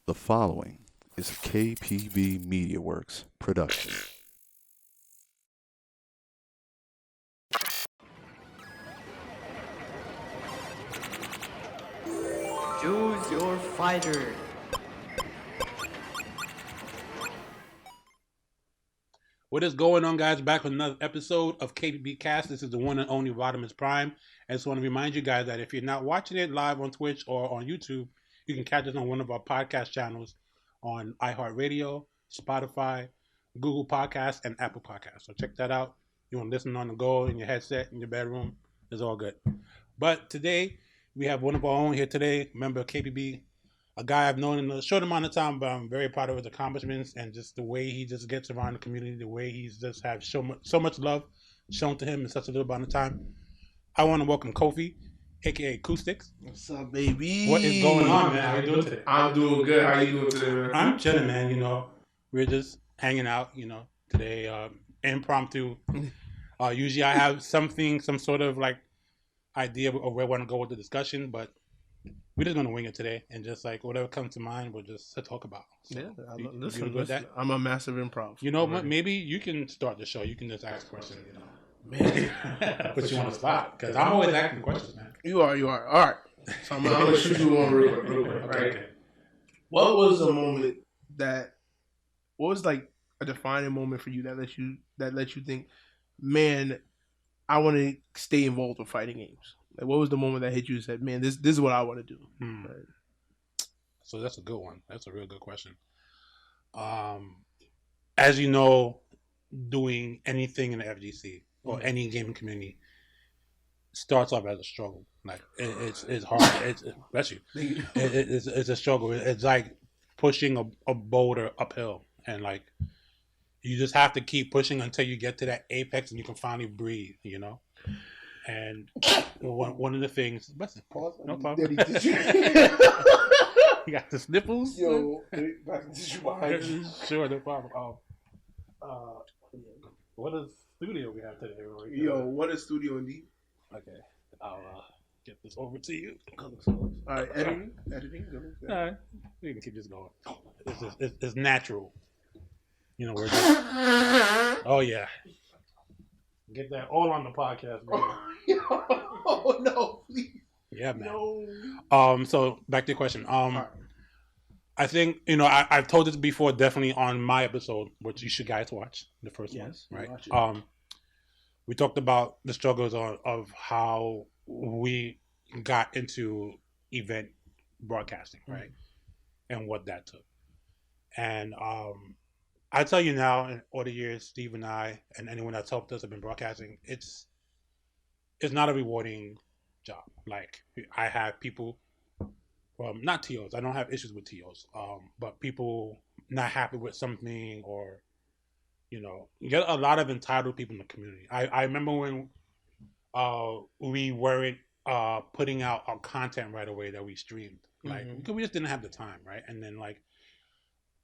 The following is a KPB Media Works production. Choose your fighter. What is going on, guys? Back with another episode of KPBCast. This is the one and only Rodimus Prime. I just want to remind you guys that if you're not watching it live on Twitch or on YouTube, you can catch us on one of our podcast channels on iHeartRadio, Spotify, Google Podcasts, and Apple Podcasts. So check that out. You want to listen on the go, in your headset, in your bedroom. It's all good. But today, we have one of our own here today, member of KPB, a guy I've known in a short amount of time, but I'm very proud of his accomplishments and just the way he just gets around the community, the way he's just have so much love shown to him in such a little amount of time. I want to welcome Kofi, aka Koustics. What's up, baby? What is going on, man? How you doing today? I'm doing good. How you doing today, man? I'm chilling, man. You know, we're just hanging out. You know, today impromptu. Usually I have some sort of like idea of where I want to go with the discussion, but we're just gonna wing it today and just like whatever comes to mind, we'll just talk about. So, listen, I'm a massive improv. You know, maybe you can start the show. You can just ask questions. You know, man, put you on the spot because I'm always asking questions, man. You are. All right. So I'm gonna shoot you one real quick. Right? Okay. What was a moment what was like a defining moment for you that let you think, man, I want to stay involved with fighting games? Like, what was the moment that hit you and said, man, this is what I want to do? Right. So that's a good one. That's a real good question. As you know, doing anything in the FGC or any gaming community starts off as a struggle. Like it's hard. It's a struggle. It's like pushing a boulder uphill, and like you just have to keep pushing until you get to that apex and you can finally breathe. You know. And one of the things, pause. No problem. Daddy, did you? You got the sniffles. Yo, did you behind you? Sure, no problem. What is studio we have today? Yo, what is Studio indeed? Okay, I'll get this over to you. All right, editing. All right, we can keep this going. It's natural. You know, we're just, oh yeah. Get that all on the podcast, man. Oh no, please. Yeah, man. No. So back to your question. I think, you know, I've told this before, definitely on my episode, which you should guys watch, the first one, right? We talked about the struggles of how we got into event broadcasting, right? And what that took. And I tell you now, in all the years Steve and I and anyone that's helped us have been broadcasting, it's not a rewarding job. Like I have people, not TOs. I don't have issues with TOs, but people not happy with something, or you know, you get a lot of entitled people in the community. I remember when we weren't putting out our content right away that we streamed, like because we just didn't have the time, right? And then like.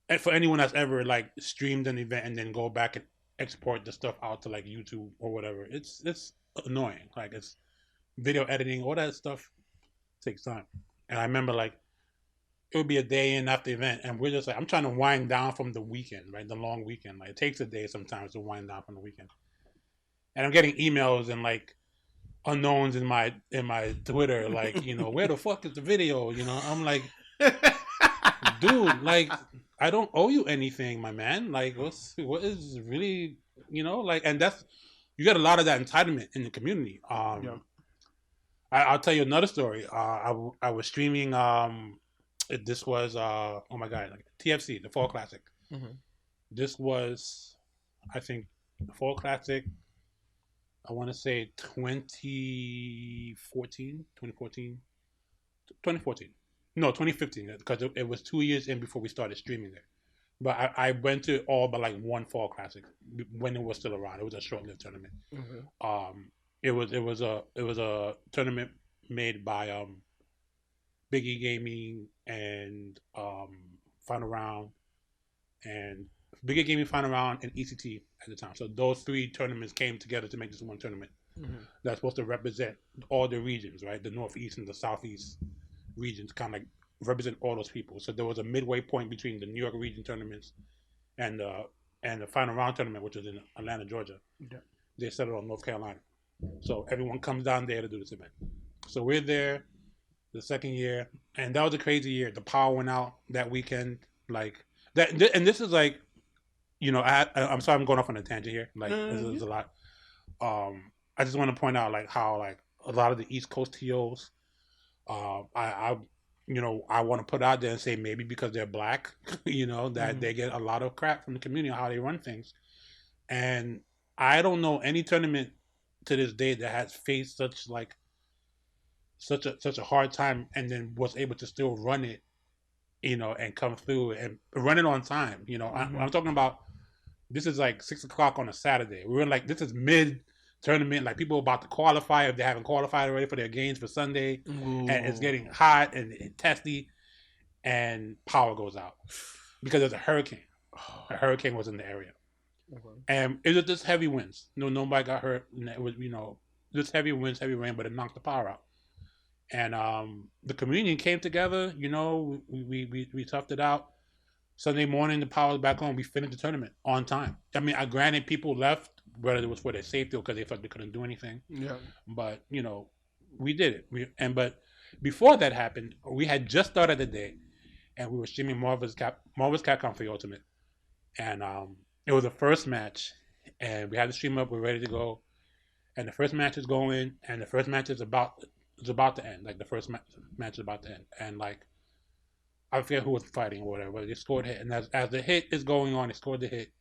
And for anyone that's ever like streamed an event and then go back and export the stuff out to like YouTube or whatever, it's annoying. Like it's video editing, all that stuff takes time. And I remember like it would be a day in after the event, and we're just like, I'm trying to wind down from the weekend, right? The long weekend. Like it takes a day sometimes to wind down from the weekend. And I'm getting emails and like unknowns in my Twitter, like, you know, where the fuck is the video? You know, I'm like, dude, like. I don't owe you anything, my man. Like, what is really, you know, like, and that's, you get a lot of that entitlement in the community. I'll tell you another story. I was streaming. This was oh my god, like TFC, the Fall Classic. This was, I think, the Fall Classic. I want to say 2014. No, 2015, because it was 2 years in before we started streaming there. But I went to all but like one Fall Classic when it was still around. It was a short-lived tournament. It was a tournament made by Big E Gaming and Final Round and Big E Gaming, Final Round, and ECT at the time. So those three tournaments came together to make this one tournament that's supposed to represent all the regions, right? The Northeast and the Southeast regions, kind of like represent all those people. So there was a midway point between the New York region tournaments and the final round tournament, which was in Atlanta, Georgia. Yeah. They settled on North Carolina. So everyone comes down there to do this event. So we're there the second year, and that was a crazy year. The power went out that weekend, like that. And this is like, you know, I'm sorry I'm going off on a tangent here. Like this is a lot. I just want to point out like how like a lot of the East Coast TOs, I you know, I want to put out there and say maybe because they're black, you know, that they get a lot of crap from the community on how they run things. And I don't know any tournament to this day that has faced such a hard time and then was able to still run it, you know, and come through and run it on time. You know, I'm talking about this is like 6 o'clock on a Saturday. We were like, this is mid tournament, like people are about to qualify if they haven't qualified already for their games for Sunday. And it's getting hot and testy, and power goes out because there's a hurricane. A hurricane was in the area. And it was just heavy winds. Nobody got hurt. And it was, you know, just heavy winds, heavy rain, but it knocked the power out. And the community came together. You know, we toughed it out. Sunday morning, the power was back on. We finished the tournament on time. I mean, granted, people left, whether it was for their safety or because they felt they couldn't do anything. Yeah. But you know, we did it. But before that happened, we had just started the day, and we were streaming Marvel's Capcom for the Ultimate, and it was the first match, and we had the stream up. We're ready to go, and the first match is going, and the first match is about to end. Like the first match is about to end, and like I forget who was fighting or whatever, but they scored a hit, and as the hit is going on, they scored the hit.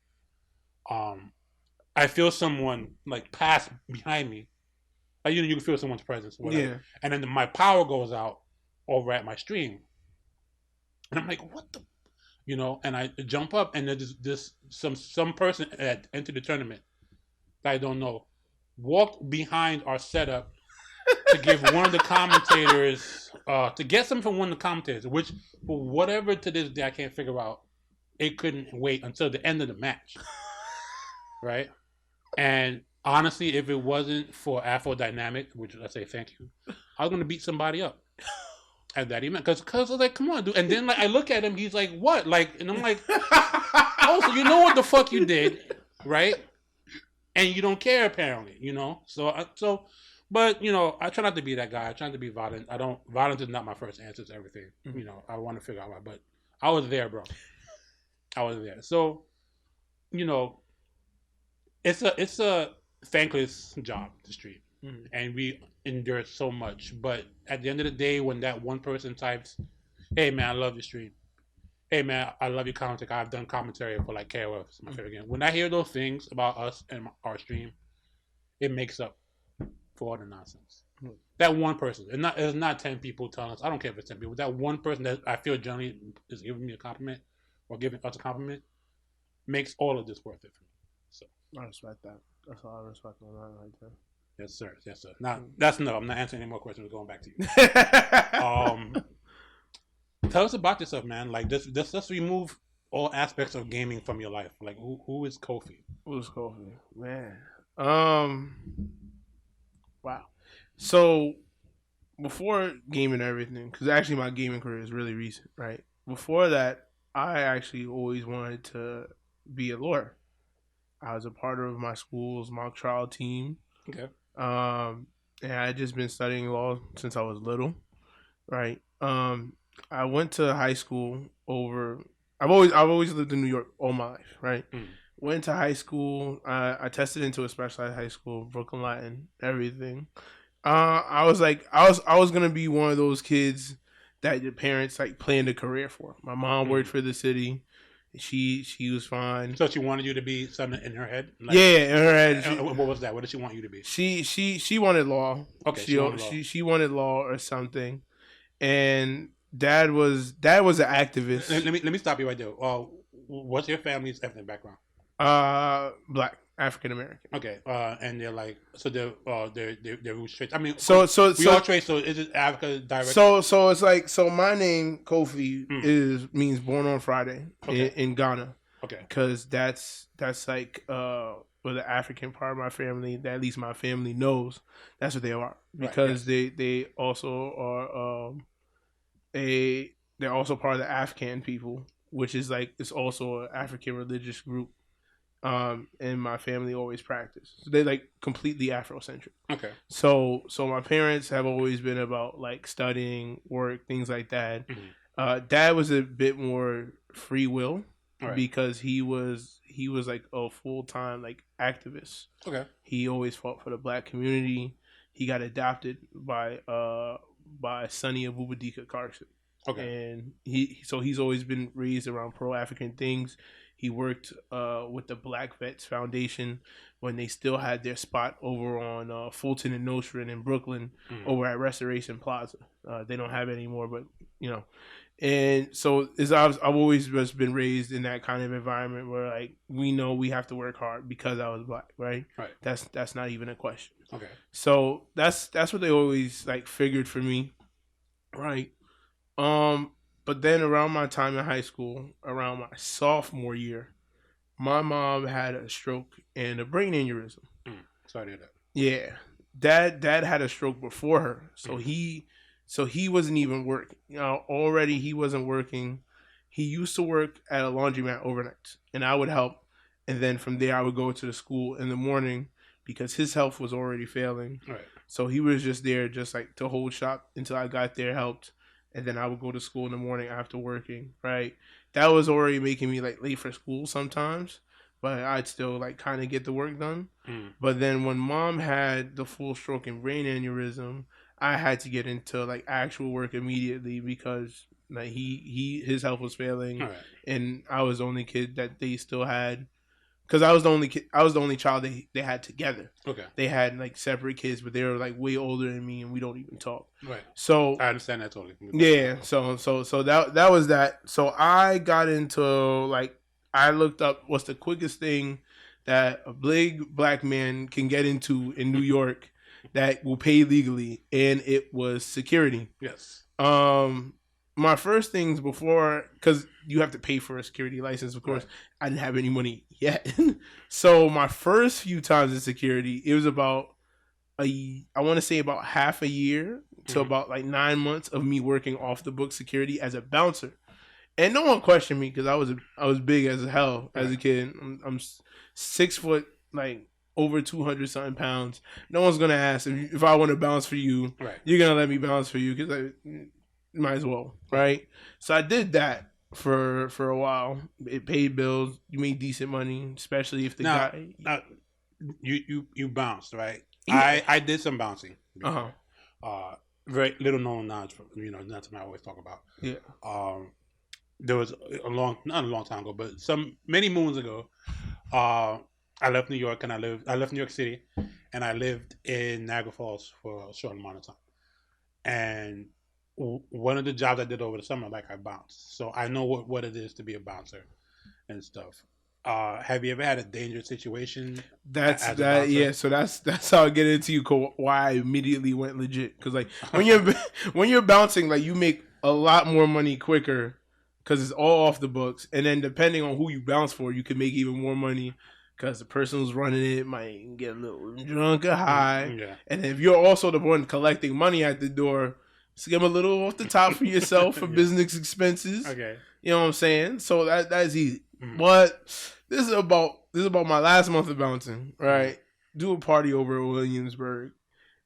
I feel someone like pass behind me. Like, you know, you can feel someone's presence, whatever. Yeah. And then my power goes out over at my stream, and I'm like, "What the?" You know, and I jump up, and there's this some person that entered the tournament that I don't know walked behind our setup to give one of the commentators to get something from one of the commentators, which for whatever to this day I can't figure out. It couldn't wait until the end of the match, right? And honestly, if it wasn't for Afro Dynamic, which I say thank you, I was gonna beat somebody up at that event because I was like, come on, dude. And then like I look at him, he's like, what? Like, and I'm like, oh, so you know what the fuck you did, right? And you don't care apparently, you know. But you know, I try not to be that guy. I try not to be violent. Violence is not my first answer to everything. You know, I want to figure out why, but I was there, bro. I was there. So, you know, it's a thankless job to stream, and we endure so much. But at the end of the day, when that one person types, "Hey man, I love your stream. Hey man, I love your commentary. I've done commentary for like KOF. It's my favorite game." When I hear those things about us and our stream, it makes up for all the nonsense. That one person, it's not 10 people telling us. I don't care if it's 10 people. That one person that I feel generally is giving me a compliment or giving us a compliment makes all of this worth it for me. So I respect that. That's all I respect on that right there. Yes, sir. Yes, sir. Now that's enough. I'm not answering any more questions. We're going back to you. Tell us about yourself, man. Like let's remove all aspects of gaming from your life. Like who is Kofi? Who's Kofi? Man. Wow. So before gaming and everything, because actually my gaming career is really recent, right? Before that, I actually always wanted to be a lawyer. I was a part of my school's mock trial team. Okay. And I had just been studying law since I was little, right? I went to high school I've always lived in New York all my life, right? Went to high school. I tested into a specialized high school, Brooklyn Latin, everything. I was gonna be one of those kids that your parents like planned a career for. My mom worked for the city. She was fine. So she wanted you to be something in her head? Like, yeah, in her head. What was that? What did she want you to be? She wanted law. Okay, she wanted law or something. And dad was an activist. Let me stop you right there. What's your family's ethnic background? Black. African American. Okay, and they're like, so they're roots trace. I mean, so we all trace. So is it Africa direct? So it's like, so my name Kofi means born on Friday in Ghana. Okay, because that's like where the African part of my family, that at least my family knows, that's what they are, because they also are they're also part of the Afghan people, which is like it's also an African religious group. And my family always practice. So they're like completely Afrocentric. Okay. So my parents have always been about like studying, work, things like that. Dad was a bit more free will because he was like a full-time like activist. Okay. He always fought for the black community. He got adopted by Sonny Abubadika Carson. Okay. And he's always been raised around pro-African things. He worked with the Black Vets Foundation when they still had their spot over on Fulton and Nostrand in Brooklyn, over at Restoration Plaza. They don't have it anymore, but you know. And so I've always just been raised in that kind of environment where like we know we have to work hard because I was black, right? Right. That's not even a question. Okay. So that's what they always like figured for me, right? But then around my time in high school, around my sophomore year, my mom had a stroke and a brain aneurysm. Sorry to hear that. Yeah, dad had a stroke before her, so he wasn't even working. Already he wasn't working. He used to work at a laundromat overnight, and I would help, and then from there I would go to the school in the morning because his health was already failing. Right. So he was just there, just like to hold shop until I got there, helped. And then I would go to school in the morning after working, right? That was already making me like late for school sometimes, but I'd still like kind of get the work done. But then when mom had the full stroke and brain aneurysm, I had to get into like actual work immediately because like his health was failing, and I was the only kid that they still had. Because I was the only child they had together. Okay. They had like separate kids, but they were like way older than me, and we don't even talk. Right. So I understand that totally. Yeah. So that was that. So I got into like I looked up what's the quickest thing that a big black man can get into in New York that will pay legally, and it was security. Yes. My first things before, because you have to pay for a security license, of course, I didn't have any money yet. So my first few times in security, it was about I want to say about half a year to about like 9 months of me working off the book security as a bouncer. And no one questioned me because I was big as hell as a kid. I'm 6 foot, like over 200 something pounds. No one's gonna ask if I want to bounce for you. You're gonna let me bounce for you because I might as well, right? So I did that for a while. It paid bills. You made decent money, especially if the guy. Now, you bounced, right? Yeah. I did some bouncing. Very little known knowledge, not something I always talk about. Yeah. There was not a long time ago, but many moons ago, I left New York and I left New York City, and I lived in Niagara Falls for a short amount of time. And one of the jobs I did over the summer, like I bounced, so I know what it is to be a bouncer and stuff. Have you ever had a dangerous situation? Yeah. So that's how I get into you. Why I immediately went legit, because like when you're bouncing, like you make a lot more money quicker because it's all off the books, and then depending on who you bounce for, you can make even more money because the person who's running it might get a little drunk or high. Yeah. And if you're also the one collecting money at the door, skim a little off the top for yourself for business expenses. Okay. You know what I'm saying? So that's easy. But this is about my last month of bouncing, right? Do a party over in Williamsburg,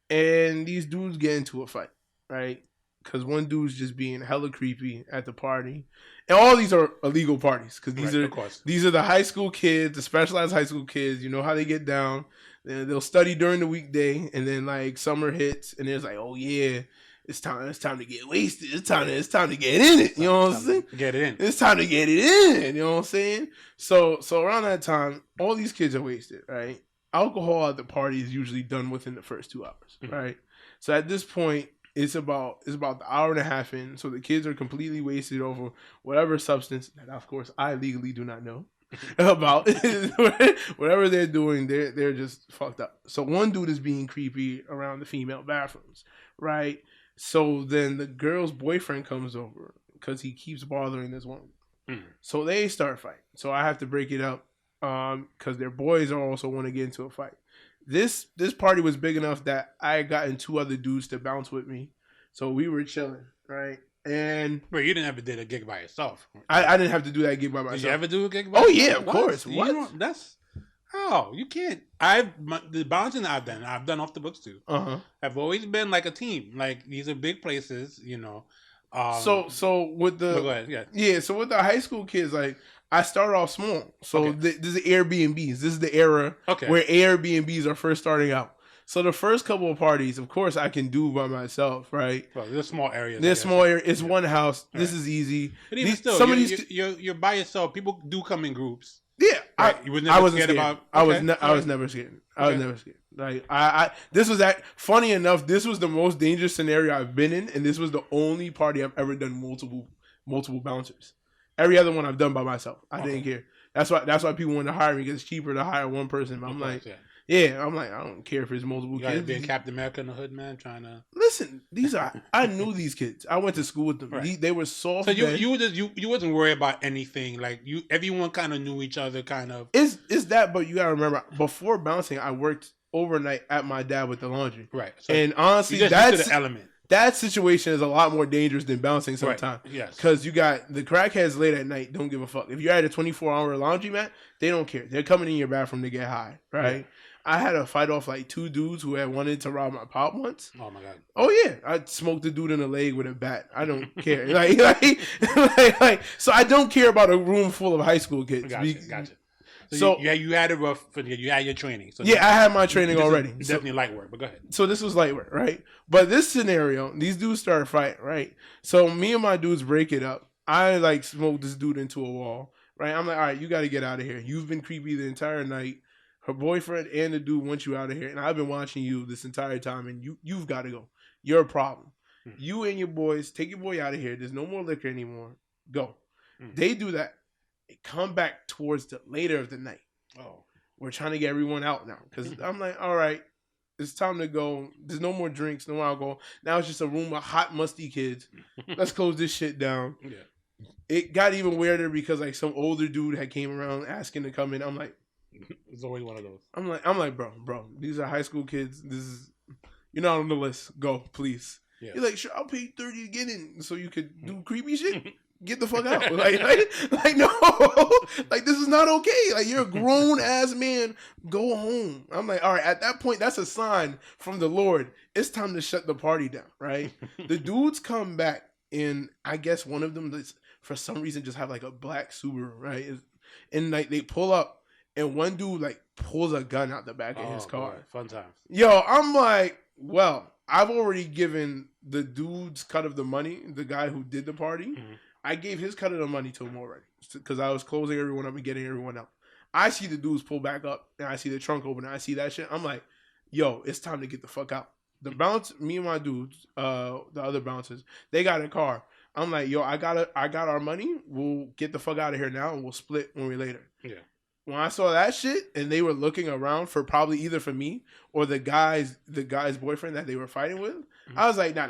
and these dudes get into a fight, right? Because one dude's just being hella creepy at the party, and all these are illegal parties because these are the high school kids, the specialized high school kids. You know how they get down. They'll study during the weekday, and then like summer hits, and there's like, oh yeah. It's time to get wasted. It's time to get in it. You know what I'm saying? Get it in. It's time to get it in. You know what I'm saying? So around that time, all these kids are wasted, right? Alcohol at the party is usually done within the first 2 hours, right? So at this point, it's about the hour and a half in. So the kids are completely wasted over whatever substance that, of course, I legally do not know about. Whatever they're doing, they're just fucked up. So one dude is being creepy around the female bathrooms, right? So then the girl's boyfriend comes over because he keeps bothering this woman. So they start fighting. So I have to break it up because their boys also want to get into a fight. This party was big enough that I had gotten 2 other dudes to bounce with me. So we were chilling, right? And Wait, you didn't ever did a gig by yourself. I didn't have to do that gig by myself. Did you ever do a gig by Oh yourself? yeah, of course. You What? don't- that's you can't. The bouncing I've done off the books too. Have always been like a team. Like these are big places, you know. So with the go ahead, so with the high school kids, like I started off small. So Okay. this is Airbnbs. This is the era where Airbnbs are first starting out. So the first couple of parties, of course, I can do by myself, right? Well, there's small areas. There's small area. It's one house. This is easy. But even still, some of these you're by yourself. People do come in groups. Yeah, right? You were never wasn't scared scared. about. I was never scared. I was never scared. Like this was funny enough. This was the most dangerous scenario I've been in, and this was the only party I've ever done multiple bouncers. Every other one I've done by myself. I didn't care. That's why people want to hire me because it's cheaper to hire one person. But I'm like, I don't care if it's multiple you kids. You being Captain America in the hood, man, trying to listen. I knew these kids. I went to school with them. Right. They were soft. So you wasn't worried about anything. Like everyone kind of knew each other. Kind of. Is that? But you gotta remember, before bouncing, I worked overnight at my dad with the laundry. Right. So and honestly, that's the element. That situation is a lot more dangerous than bouncing sometimes. Right. Yes. Because you got the crackheads late at night, don't give a fuck. If you're at a 24-hour laundromat, they don't care. They're coming in your bathroom to get high, right? Yeah. I had to fight off like 2 dudes who had wanted to rob my pop once. Oh my god. Oh yeah, I smoked the dude in the leg with a bat. I don't care. So I don't care about a room full of high school kids. Gotcha. So you had it rough. You had your training. So I had my training already. Definitely light work, but go ahead. So this was light work, right? But this scenario, these dudes started fighting, right? So me and my dudes break it up. I like smoked this dude into a wall, right? I'm like, all right, you got to get out of here. You've been creepy the entire night. Her boyfriend and the dude want you out of here, and I've been watching you this entire time, and you've got to go. You're a problem. You and your boys, take your boy out of here. There's no more liquor anymore. Go. They do that. They come back towards the later of the night. Oh, we're trying to get everyone out now because I'm like, all right, it's time to go. There's no more drinks, no alcohol. Now it's just a room of hot, musty kids. Let's close this shit down. Yeah. It got even weirder because like some older dude had came around asking to come in. I'm like, it's always one of those. I'm like, bro, these are high school kids. You're not on the list. Go, please. Yeah. You're like, sure, I'll pay you $30 to get in so you could do creepy shit. Get the fuck out. Like no. Like, this is not okay. Like, you're a grown ass man. Go home. I'm like, all right, at that point, that's a sign from the Lord. It's time to shut the party down, right? The dudes come back, and I guess one of them, for some reason, just have like a black Subaru, right? And like, they pull up, and one dude like pulls a gun out the back of his car. Boy, fun times. Yo, I'm like, well, I've already given the dude's cut of the money, the guy who did the party. Mm-hmm. I gave his cut of the money to him already because I was closing everyone up and getting everyone out. I see the dudes pull back up, and I see the trunk open, and I see that shit. I'm like, yo, it's time to get the fuck out. The bounce, me and my dudes, the other bouncers, they got a car. I'm like, yo, I got our money. We'll get the fuck out of here now, and we'll split when we're later. Yeah. When I saw that shit, and they were looking around for probably either for me or the guy's boyfriend that they were fighting with, I was like, nah,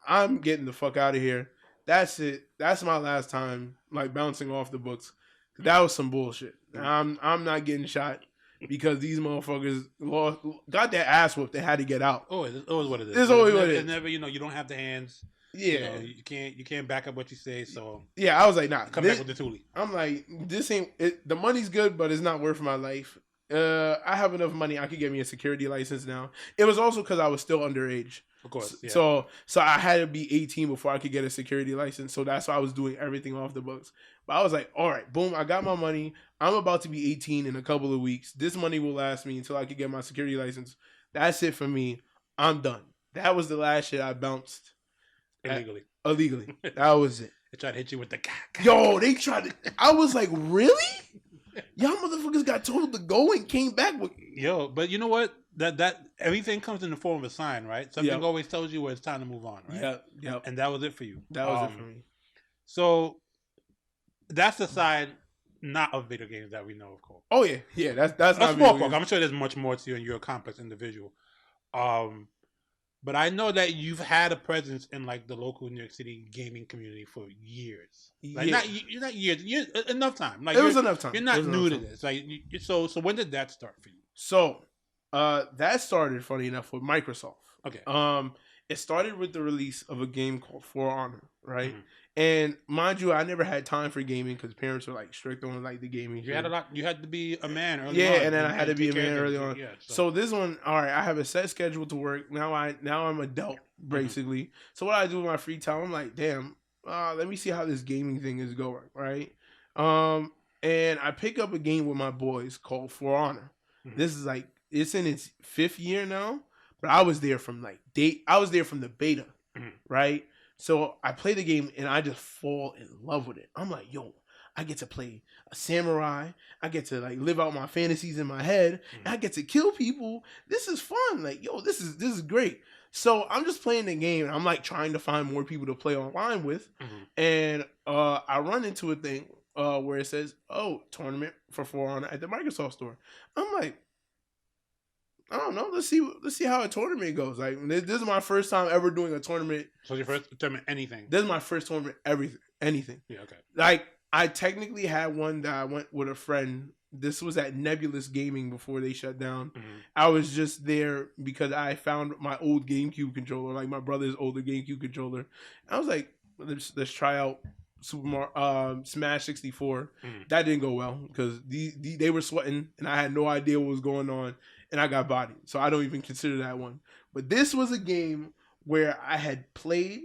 I'm getting the fuck out of here. That's it. That's my last time like bouncing off the books. That was some bullshit. I'm not getting shot because these motherfuckers got their ass whooped. They had to get out. Oh, it's always what it is. It's always what it is. It's never, you don't have the hands. Yeah, you can't back up what you say. So yeah, I was like, nah. Come back with the Thule. I'm like, this ain't it. The money's good, but it's not worth my life. I have enough money. I could get me a security license now. It was also because I was still underage. Of course. Yeah. So I had to be 18 before I could get a security license. So that's why I was doing everything off the books. But I was like, all right, boom, I got my money. I'm about to be 18 in a couple of weeks. This money will last me until I could get my security license. That's it for me. I'm done. That was the last shit I bounced. Illegally. That was it. They tried to hit you with the Yo, they tried to. I was like, really? Y'all motherfuckers got told to go and came back with. Yo, but you know what? That everything comes in the form of a sign, right? Something always tells you where it's time to move on, right? Yeah. And that was it for you. That was it for me. So that's the side not of video games that we know, of course. Oh yeah. That's not small part. I'm sure there's much more to you, and you're a complex individual. But I know that you've had a presence in like the local New York City gaming community for years. Like not years, enough time. Like it was enough time. You're not new to this. Like so when did that start for you? So that started, funny enough, with Microsoft. Okay. it started with the release of a game called For Honor, right? Mhm. And mind you, I never had time for gaming because parents were like strict on like the gaming. You had a lot. You had to be a man early Yeah, on. and then I had to be a take care man of early things. on. Yeah, So this one, all right, I have a set schedule to work. Now I'm adult basically. So what I do with my free time, I'm like, damn, let me see how this gaming thing is going, right? And I pick up a game with my boys called For Honor. This is like it's in its 5th year now, but I was there from the beta, right? So I play the game and I just fall in love with it. I'm like, yo, I get to play a samurai. I get to like live out my fantasies in my head. And I get to kill people. This is fun. Like, yo, this is great. So I'm just playing the game and I'm like trying to find more people to play online with. And I run into a thing where it says, "Oh, tournament for For Honor at the Microsoft Store." I'm like, I don't know. Let's see how a tournament goes. Like this is my first time ever doing a tournament. So your first tournament, anything? This is my first tournament, anything. Yeah, okay. Like I technically had one that I went with a friend. This was at Nebulous Gaming before they shut down. I was just there because I found my old GameCube controller, like my brother's older GameCube controller. I was like, let's try out Smash 64. That didn't go well because they were sweating and I had no idea what was going on and I got bodied. So I don't even consider that one. But this was a game where I had played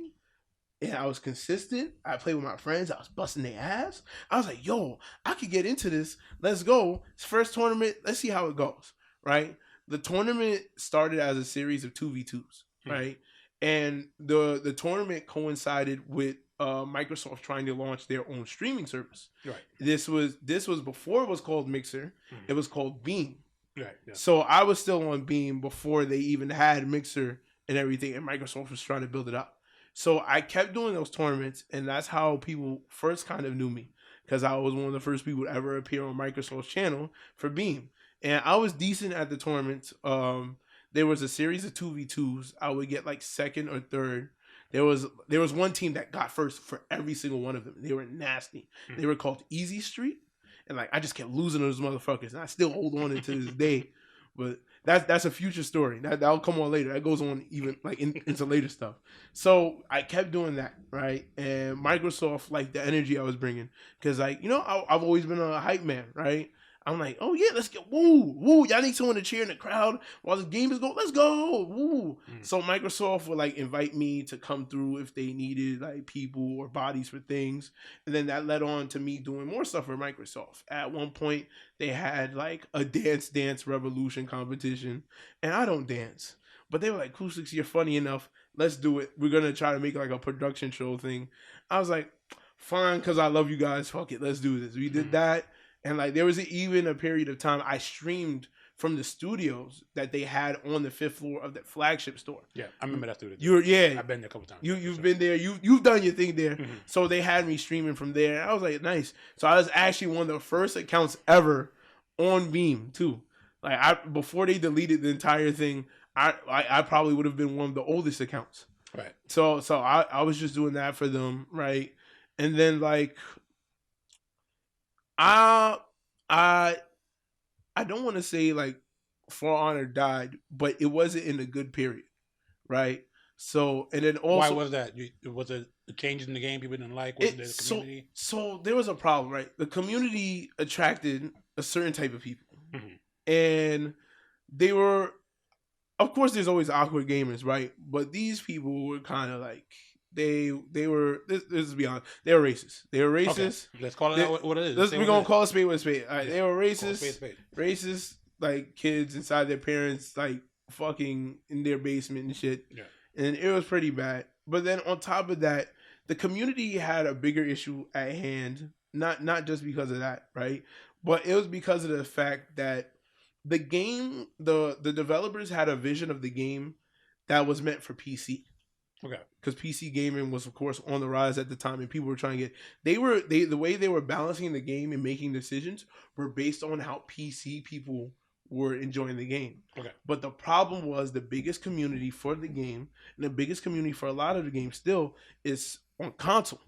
and I was consistent. I played with my friends. I was busting their ass. I was like, yo, I could get into this. Let's go. It's first tournament. Let's see how it goes, right? The tournament started as a series of 2v2s, right? And the tournament coincided with Microsoft trying to launch their own streaming service. Right. This was before it was called Mixer. It was called Beam. Right. Yeah. So I was still on Beam before they even had Mixer and everything, and Microsoft was trying to build it up. So I kept doing those tournaments, and that's how people first kind of knew me, because I was one of the first people to ever appear on Microsoft's channel for Beam. And I was decent at the tournaments. There was a series of 2v2s. I would get like second or third. There was one team that got first for every single one of them. They were nasty. They were called Easy Street. And like I just kept losing those motherfuckers. And I still hold on to this day. But that's a future story. That'll come on later. That goes on even like into later stuff. So I kept doing that, right? And Microsoft liked the energy I was bringing. Because like, you know, I've always been a hype man, right? I'm like, oh yeah, let's get woo. Y'all need someone to cheer in the crowd while the game is going. Let's go, woo. So Microsoft would like invite me to come through if they needed like people or bodies for things, and then that led on to me doing more stuff for Microsoft. At one point, they had like a Dance Revolution competition, and I don't dance, but they were like, Koustics, you're funny enough. Let's do it. We're gonna try to make like a production show thing. I was like, fine, because I love you guys. Fuck it, let's do this. We did that. And like there was even a period of time I streamed from the studios that they had on the 5th floor of that flagship store. Yeah, I remember that studio. I've been there a couple times. You've been there. You've done your thing there. So they had me streaming from there. I was like, nice. So I was actually one of the first accounts ever on Beam too. Like before they deleted the entire thing, I probably would have been one of the oldest accounts. Right. So I was just doing that for them, right? And then like I don't want to say like For Honor died, but it wasn't in a good period, right? So and then also why was that? Was it a change in the game people didn't like? Was it the community? So there was a problem, right? The community attracted a certain type of people, and they were, of course, there's always awkward gamers, right? But these people were kind of like. They were. Let's be honest. They were racist. They were racist. Okay. Let's call it what it is. We're gonna call a spade with a spade. All right. Yeah. They were racist. Spade. Racist, like kids inside their parents, like fucking in their basement and shit. Yeah. And it was pretty bad. But then on top of that, the community had a bigger issue at hand. Not just because of that, right? But it was because of the fact that the game, the developers had a vision of the game that was meant for PC. Okay. Because PC gaming was, of course, on the rise at the time, and people were trying to get. The way they were balancing the game and making decisions were based on how PC people were enjoying the game. Okay. But the problem was the biggest community for the game, and the biggest community for a lot of the games still is on console,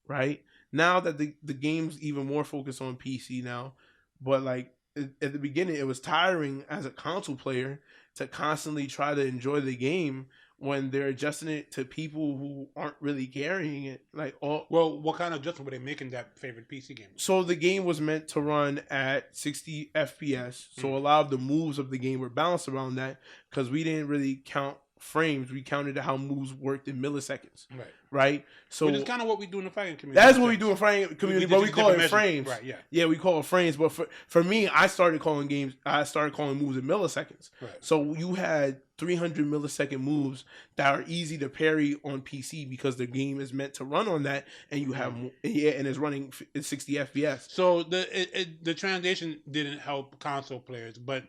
right? Now that the game's even more focused on PC now, but like at the beginning, it was tiring as a console player to constantly try to enjoy the game when they're adjusting it to people who aren't really carrying it. Like all. Well, what kind of adjustment were they making that favorite PC game? So the game was meant to run at 60 FPS. So a lot of the moves of the game were balanced around that because we didn't really count frames. We counted how moves worked in milliseconds. Right. So which is kind of what we do in the fighting community. That's what we do in fighting community, but we call it frames. Right. Yeah. Yeah, we call it frames. But for me, I started calling moves in milliseconds. Right. So you had 300 millisecond moves that are easy to parry on PC because the game is meant to run on that, and you have and it's running at 60 FPS. So the translation didn't help console players, but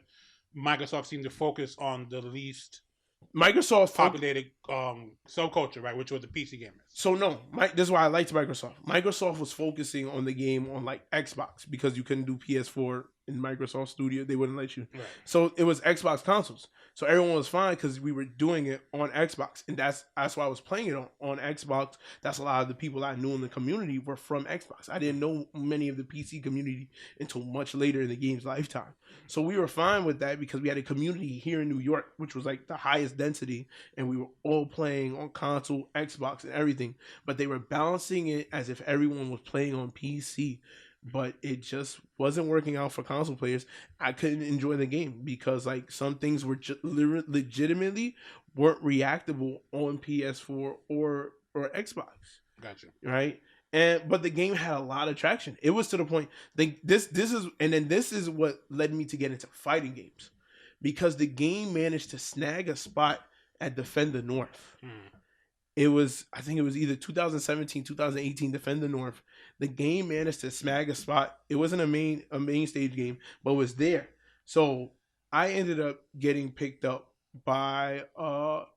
Microsoft seemed to focus on the least Microsoft populated subculture, right, which was the PC gamers. So no, this is why I liked Microsoft. Microsoft was focusing on the game on like Xbox because you couldn't do PS4 in Microsoft Studio. They wouldn't let you. Right. So it was Xbox consoles. So everyone was fine because we were doing it on Xbox, and that's why I was playing it on Xbox. That's a lot of the people I knew in the community were from Xbox. I didn't know many of the PC community until much later in the game's lifetime. So we were fine with that because we had a community here in New York, which was like the highest density, and we were all playing on console, Xbox, and everything. But they were balancing it as if everyone was playing on PC. But it just wasn't working out for console players. I couldn't enjoy the game because like some things were legitimately weren't reactable on PS4 or Xbox. Gotcha. Right. But the game had a lot of traction. It was to the point this is what led me to get into fighting games, because the game managed to snag a spot at Defend the North. I think it was either 2017, 2018 Defend the North. The game managed to snag a spot. It wasn't a main stage game, but was there. So I ended up getting picked up by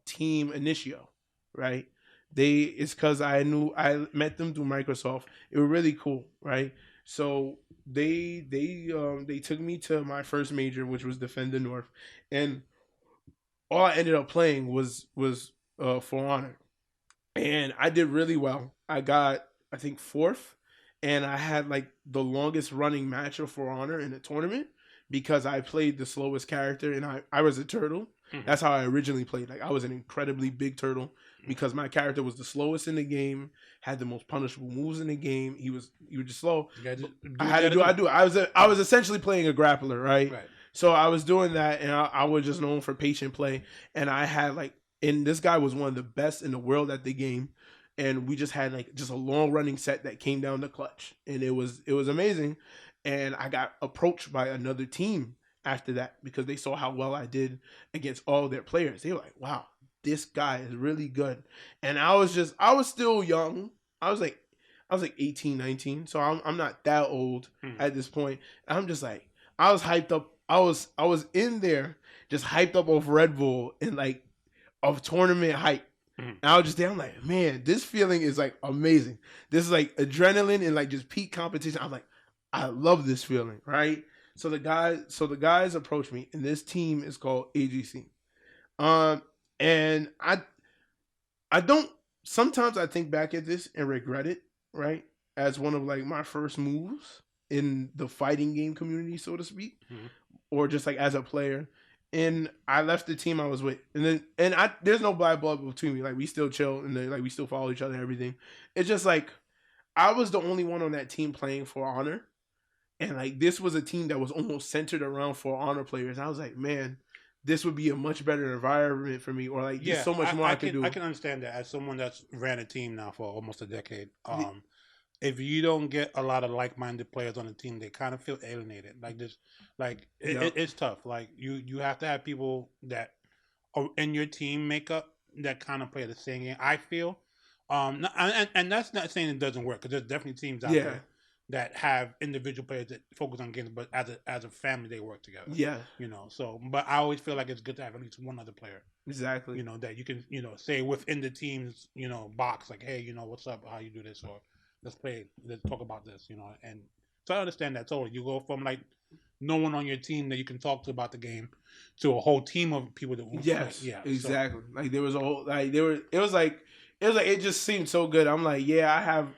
Team Initio, right? It's because I met them through Microsoft. It was really cool, right? So they took me to my first major, which was Defend the North, and all I ended up playing was For Honor, and I did really well. I got, I think, 4th, and I had like the longest running match of For Honor in the tournament because I played the slowest character, and I was a turtle. That's how I originally played. Like I was an incredibly big turtle because my character was the slowest in the game, had the most punishable moves in the game. He was just slow. I was essentially playing a grappler, right? So I was doing that, and I was just known for patient play. And I had and this guy was one of the best in the world at the game. And we just had just a long running set that came down the clutch, and it was amazing. And I got approached by another team after that because they saw how well I did against all their players. They were like, "Wow, this guy is really good." And I was still young. I was like 18, 19, so I'm not that old at this point. And I'm just like, I was hyped up. I was in there just hyped up off Red Bull and of tournament hype. And I was just there. I'm like, man, this feeling is amazing. This is adrenaline and just peak competition. I'm like, I love this feeling, right? So the guys approached me, and this team is called AGC. And I don't. Sometimes I think back at this and regret it, right? As one of my first moves in the fighting game community, so to speak, or just as a player. And I left the team I was with, and there's no bad blood between me. We still chill, and we still follow each other and everything. It's just I was the only one on that team playing For Honor, and this was a team that was almost centered around For Honor players. I was like, man, this would be a much better environment for me, or there's so much more I could do. I can understand that as someone that's ran a team now for almost a decade. If you don't get a lot of like-minded players on the team, they kind of feel alienated. It's tough. You have to have people that are in your team makeup that kind of play the same game. I feel, and that's not saying it doesn't work, because there's definitely teams out there that have individual players that focus on games, but as a family they work together. Yeah, So, but I always feel like it's good to have at least one other player. Exactly. That you can say within the team's box, hey, what's up? How you do this? Or let's talk about this, and so I understand that totally. You go from no one on your team that you can talk to about the game to a whole team of people that want to play. Yeah, exactly. So, there was a whole it was it just seemed so good. I'm I have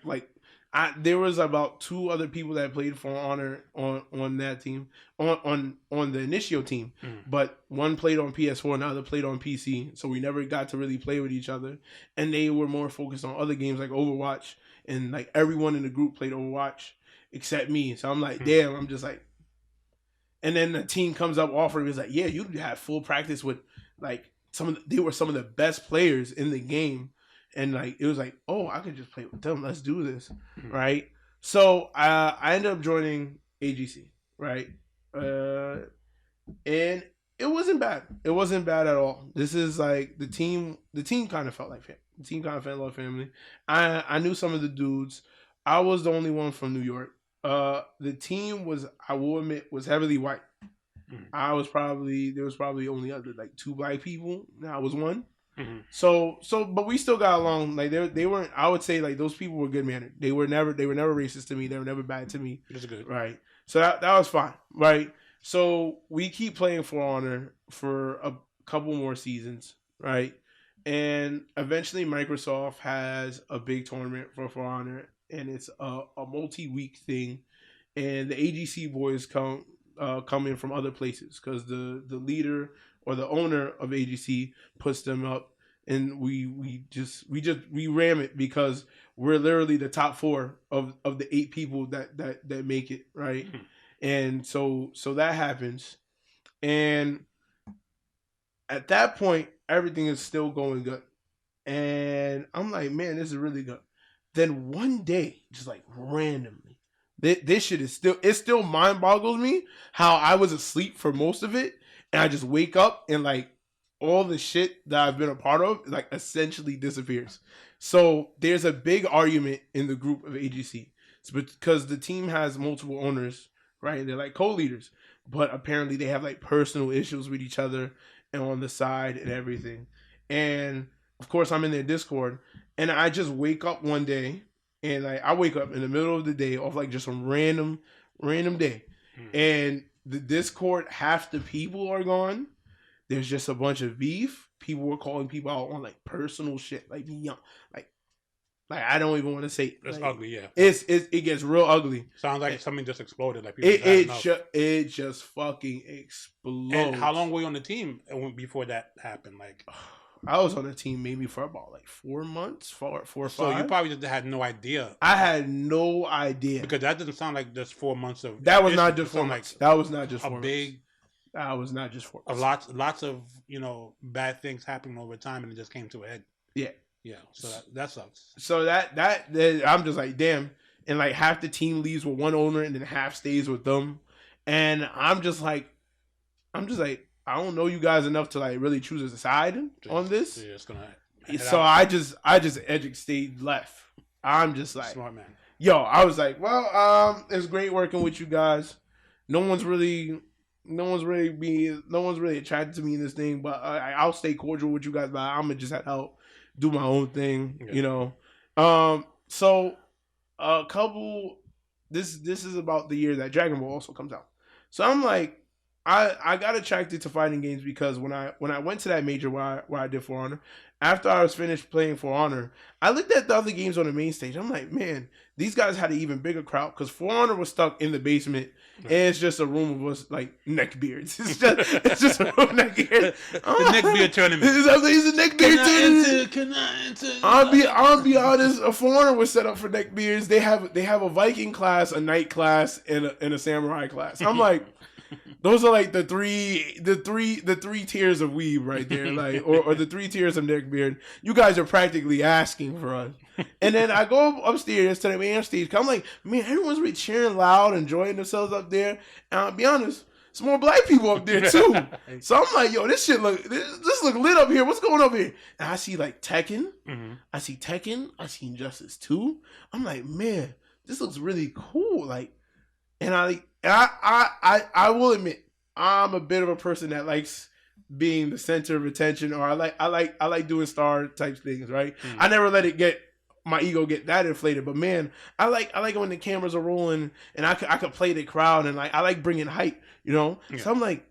There was about 2 other people that played for Honor on that team, on the Initio team, but one played on PS4 and the other played on PC, so we never got to really play with each other, and they were more focused on other games like Overwatch, and like everyone in the group played Overwatch except me. So I'm like, damn, I'm just like, and then the team comes up offering, is like, yeah, you had full practice with like they were some of the best players in the game. And like it was like, oh, I could just play with them. Let's do this, right? So I ended up joining AGC, right? And it wasn't bad. It wasn't bad at all. This is like the team. The team kind of felt like family. The team kind of felt like family. I knew some of the dudes. I was the only one from New York. The team was, I will admit, was heavily white. There was probably only other like 2 black people. I was one. So, but we still got along. Like they weren't. I would say like those people were good mannered. They were never racist to me. They were never bad to me. That's good, right? So that was fine, right? So we keep playing For Honor for a couple more seasons, right? And eventually, Microsoft has a big tournament for Honor, and it's a multi-week thing. And the AGC boys come in from other places because the leader or the owner of AGC puts them up, and we just ram it because we're literally the top 4 of the 8 people that make it, right? And so that happens, and at that point everything is still going good, and I'm like, man, this is really good. Then one day, just like randomly, this shit is still mind boggles me how I was asleep for most of it. And I just wake up and like all the shit that I've been a part of like essentially disappears. So there's a big argument in the group of AGC. It's because the team has multiple owners, right? They're like co-leaders, but apparently they have like personal issues with each other and on the side and everything. And of course I'm in their Discord, and I just wake up one day, and like I wake up in the middle of the day off like just some random day, and the Discord, half the people are gone. There's just a bunch of beef. People were calling people out on like personal shit, like I don't even want to say. It's like, ugly, yeah. It gets real ugly. Sounds like something just exploded. Like it just fucking explodes. And how long were you on the team before that happened? Like, I was on the team maybe for about like 4 months, 4 or 5. So you probably just had no idea. I had no idea because that doesn't sound like just 4 months of. That was not just 4 months. That was not just 4 months. That was not just 4 months. Lots of bad things happening over time, and it just came to a head. Yeah. So that sucks. So that I'm just like, damn, and like half the team leaves with one owner, and then half stays with them, and I'm just like. I don't know you guys enough to like really choose a side on this. Yeah, it's gonna. So I just stayed left. I'm just like, smart man. Yo, I was like, well, it's great working with you guys. No one's really attracted to me in this thing, but I'll stay cordial with you guys. But I'm gonna just have to help do my own thing, So a couple. This is about the year that Dragon Ball also comes out. So I'm like. I got attracted to fighting games because when I went to that major where I did For Honor, after I was finished playing For Honor, I looked at the other games on the main stage. I'm like, man, these guys had an even bigger crowd because For Honor was stuck in the basement, and it's just a room of us like neckbeards. It's just a room of neckbeards. The neckbeard tournament. It's a neckbeard tournament. I'll be honest. A For Honor was set up for neckbeards. They have a Viking class, a knight class, and a samurai class. I'm like. Those are like the three tiers of weeb right there, like or the 3 tiers of neckbeard. You guys are practically asking for us. And then I go upstairs to the main stage. I'm like, man, everyone's really cheering loud, enjoying themselves up there. And I'll be honest, some more black people up there too. So I'm like, yo, this look lit up here. What's going on here? And I see like Tekken. I see Injustice 2. I'm like, man, this looks really cool. Like, and I will admit, I'm a bit of a person that likes being the center of attention, or I like doing star type things, right? I never let it get my ego get that inflated, but man, I like it when the cameras are rolling and I could play the crowd, and like I like bringing hype, Yeah. So I'm like,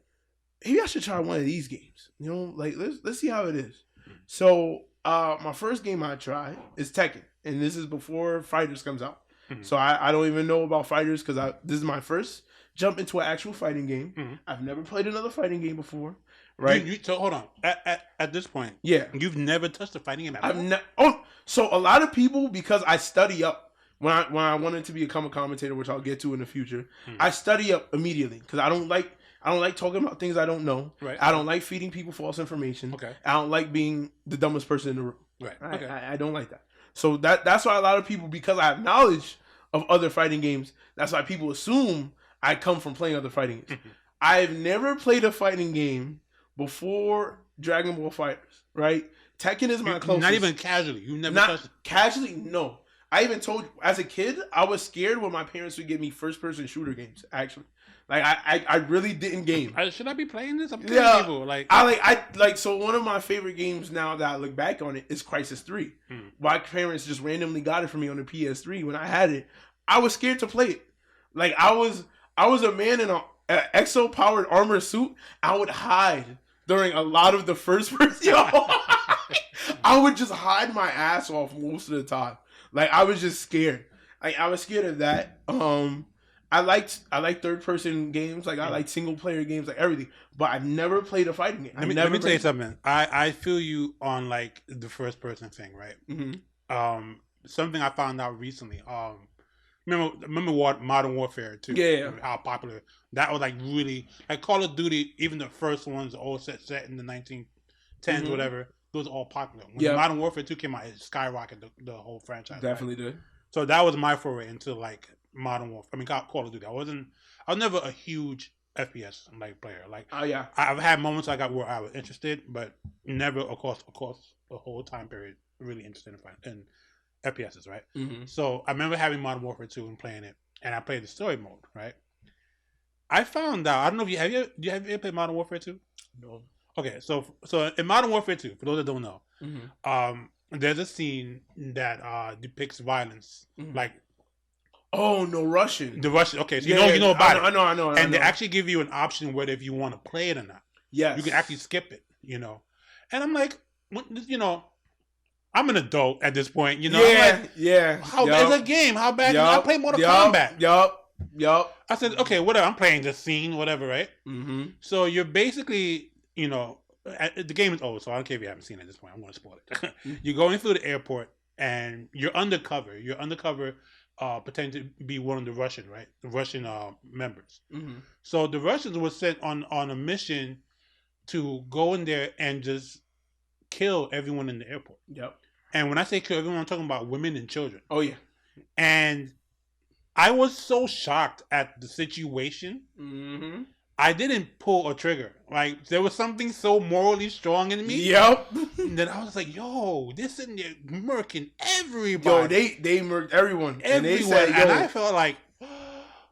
maybe I should try one of these games, Like let's see how it is. So my first game I tried is Tekken, and this is before Fighters comes out. So I don't even know about fighters because this is my first jump into an actual fighting game. I've never played another fighting game before. Right. So hold on. At this point, you've never touched a fighting game at all? So a lot of people, because I study up when I wanted to become a commentator, which I'll get to in the future. I study up immediately because I don't like talking about things I don't know. Right. I don't like feeding people false information. Okay. I don't like being the dumbest person in the room. Right. Okay. I don't like that. So that's why a lot of people, because I have knowledge of other fighting games, that's why people assume I come from playing other fighting games. I've never played a fighting game before Dragon Ball FighterZ, right? Tekken is my closest. Not even casually. You never touched it? Casually, no. I even told you, as a kid, I was scared when my parents would give me first-person shooter games, actually. Like, I really didn't game. Should I be playing this? I'm playing people. So one of my favorite games now that I look back on it is Crisis 3. My parents just randomly got it for me on the PS3 when I had it. I was scared to play it. Like, I was a man in an exo-powered armor suit. I would hide during a lot of the first person. I would just hide my ass off most of the time. Like, I was just scared. Like, I was scared of that. I like third person games. Like, I like single player games, like everything. But I've never played a fighting game. Let me tell you something. I feel you on like the first person thing, right? Something I found out recently. Remember Modern Warfare 2? Yeah. How popular that was, like really like Call of Duty. Even the first ones, all set in the 1910s, whatever. Those are all popular. When Modern Warfare 2 came out, it skyrocketed the whole franchise. Definitely did. So that was my foray into like Modern Warfare. I mean, Call of Duty. I was never a huge FPS like player. Like, I've had moments where I was interested, but never, of course, the whole time period really interested in FPSs, right? So I remember having Modern Warfare 2 and playing it, and I played the story mode, right? I found out. I don't know if you have you ever played Modern Warfare 2? No. Okay, so in Modern Warfare 2, for those that don't know, there's a scene that depicts violence, like. Oh, no Russian. The Russian. Okay, so you know about it. I know. And they actually give you an option whether if you want to play it or not. Yes. You can actually skip it, And I'm like, I'm an adult at this point, Yeah, I'm like, yeah. It's a game. How bad? I play Mortal Kombat. Yup. I said, okay, whatever. I'm playing this scene, whatever, right? So you're basically, the game is old, so I don't care if you haven't seen it at this point. I'm going to spoil it. You're going through the airport, and you're undercover. Pretending to be one of the Russian, right? The Russian members. So the Russians were sent on a mission to go in there and just kill everyone in the airport. Yep. And when I say kill everyone, I'm talking about women and children. Oh, yeah. And I was so shocked at the situation. I didn't pull a trigger. Like, there was something so morally strong in me. Yep. That I was like, yo, this in there murking everybody. Yo, they murked everyone. And they said, and I felt like,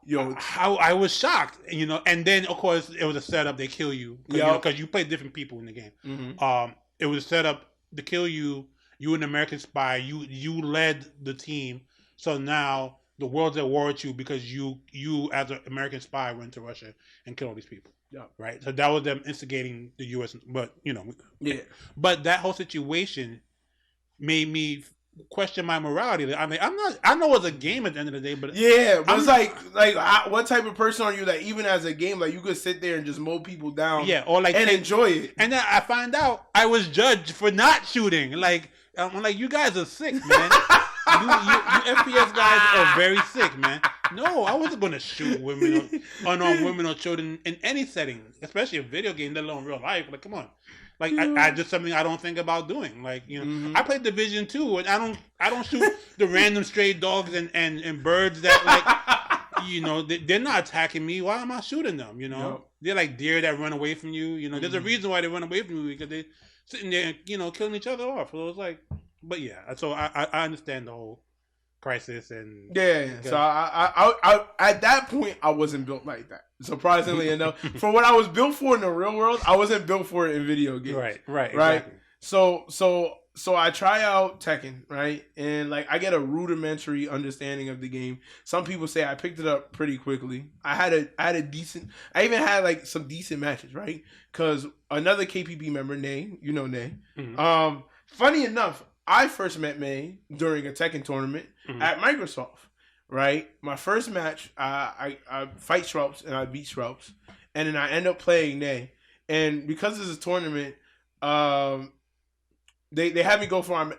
yo, I was shocked, and then of course it was a setup. They kill you because you play different people in the game. It was set up to kill you. You an American spy. You led the team. So now the world's at war with you because you as an American spy went to Russia and killed all these people. Yeah. Right. So that was them instigating the U.S. But yeah. But that whole situation made me question my morality. I mean, I know it's a game at the end of the day, but yeah, but it's like what type of person are you that even as a game, like you could sit there and just mow people down, or like and enjoy it. And then I find out I was judged for not shooting. Like I'm like, you guys are sick, man. you FPS guys are very sick, man. No, I wasn't going to shoot unarmed women or children in any setting, especially a video game, let alone real life. Like, come on. Like, I just something I don't think about doing. Like, I play Division 2, and I don't shoot the random stray dogs and birds that, like, they're not attacking me. Why am I shooting them, Yep. They're like deer that run away from you. There's a reason why they run away from you, because they're sitting there, killing each other off. So it's like, but yeah, so I understand the whole crisis and so I at that point I wasn't built like that. Surprisingly enough, for what I was built for in the real world, I wasn't built for it in video games. Right. Exactly. So I try out Tekken, right, and like I get a rudimentary understanding of the game. Some people say I picked it up pretty quickly. I had a decent. I even had like some decent matches, right? Because another KPB member, Nay, Nay. Funny enough, I first met May during a Tekken tournament at Microsoft. right? My first match, I fight Schrups and I beat Schrups, and then I end up playing Nay. And because this is a tournament, they had me go for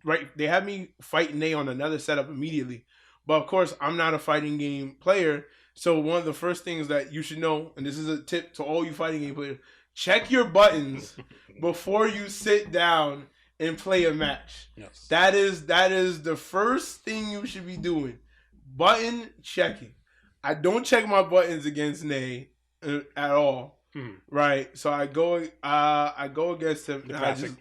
right. They had me fight Nay on another setup immediately, but of course I'm not a fighting game player. So one of the first things that you should know, and this is a tip to all you fighting game players, check your buttons before you sit down and play a match. Yes. That is the first thing you should be doing. Button checking. I don't check my buttons against Nay at all. Right? So I go against him. The and classic.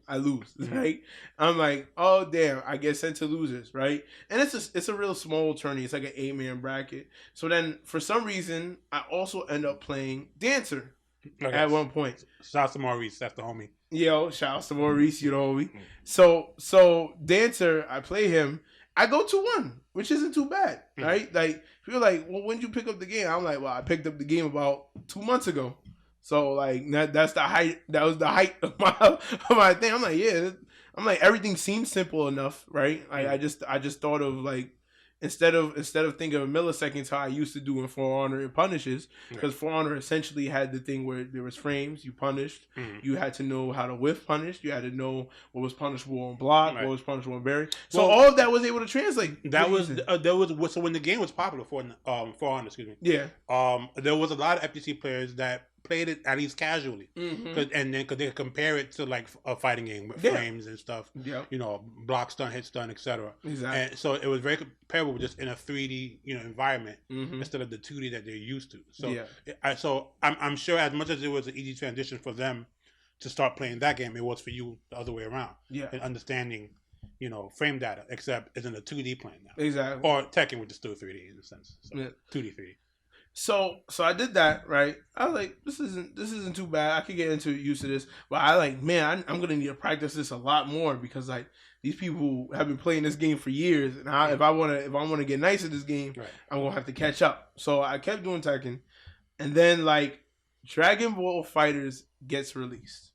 I lose. Right? I'm like, oh damn, I get sent to losers, right? And it's a real small tourney. It's like an 8-man bracket. So then for some reason I also end up playing Dancer at one point. Shout out to Maurice, that's the homie. Yo, shout out to Maurice, you know me. So Dancer, I play him. I go 2-1, which isn't too bad, right? Like people are like, well, when did you pick up the game? I'm like, well, I picked up the game about 2 months ago. So like that's the height. That was the height of my thing. I'm like, yeah. I'm like, everything seems simple enough, right? Like I just thought of like instead of thinking of milliseconds how I used to do in For Honor and punishes, because For Honor essentially had the thing where there was frames, you punished, you had to know how to whiff punish, you had to know what was punishable on block, what was punishable on bury. So all of that was able to translate. That was so when the game was popular for Honor, excuse me. Yeah. There was a lot of FTC players that played it at least casually, and then could they compare it to like a fighting game with frames and stuff, you know, block stun, hit stun, etc. Exactly. And so it was very comparable, just in a 3D, you know, environment instead of the 2D that they're used to. So I'm sure as much as it was an easy transition for them to start playing that game, it was for you the other way around. Yeah, and understanding, you know, frame data, except it's in a 2D plane now. Exactly. Or Tekken, which is still 3D in a sense. So 2D, 3D. So I did that, right? I was like, this isn't too bad. I could get used to this, but I like, man, I'm gonna need to practice this a lot more because like these people have been playing this game for years, and if I wanna get nice at this game, I'm gonna have to catch up. So I kept doing Tekken, and then like Dragon Ball Fighters gets released.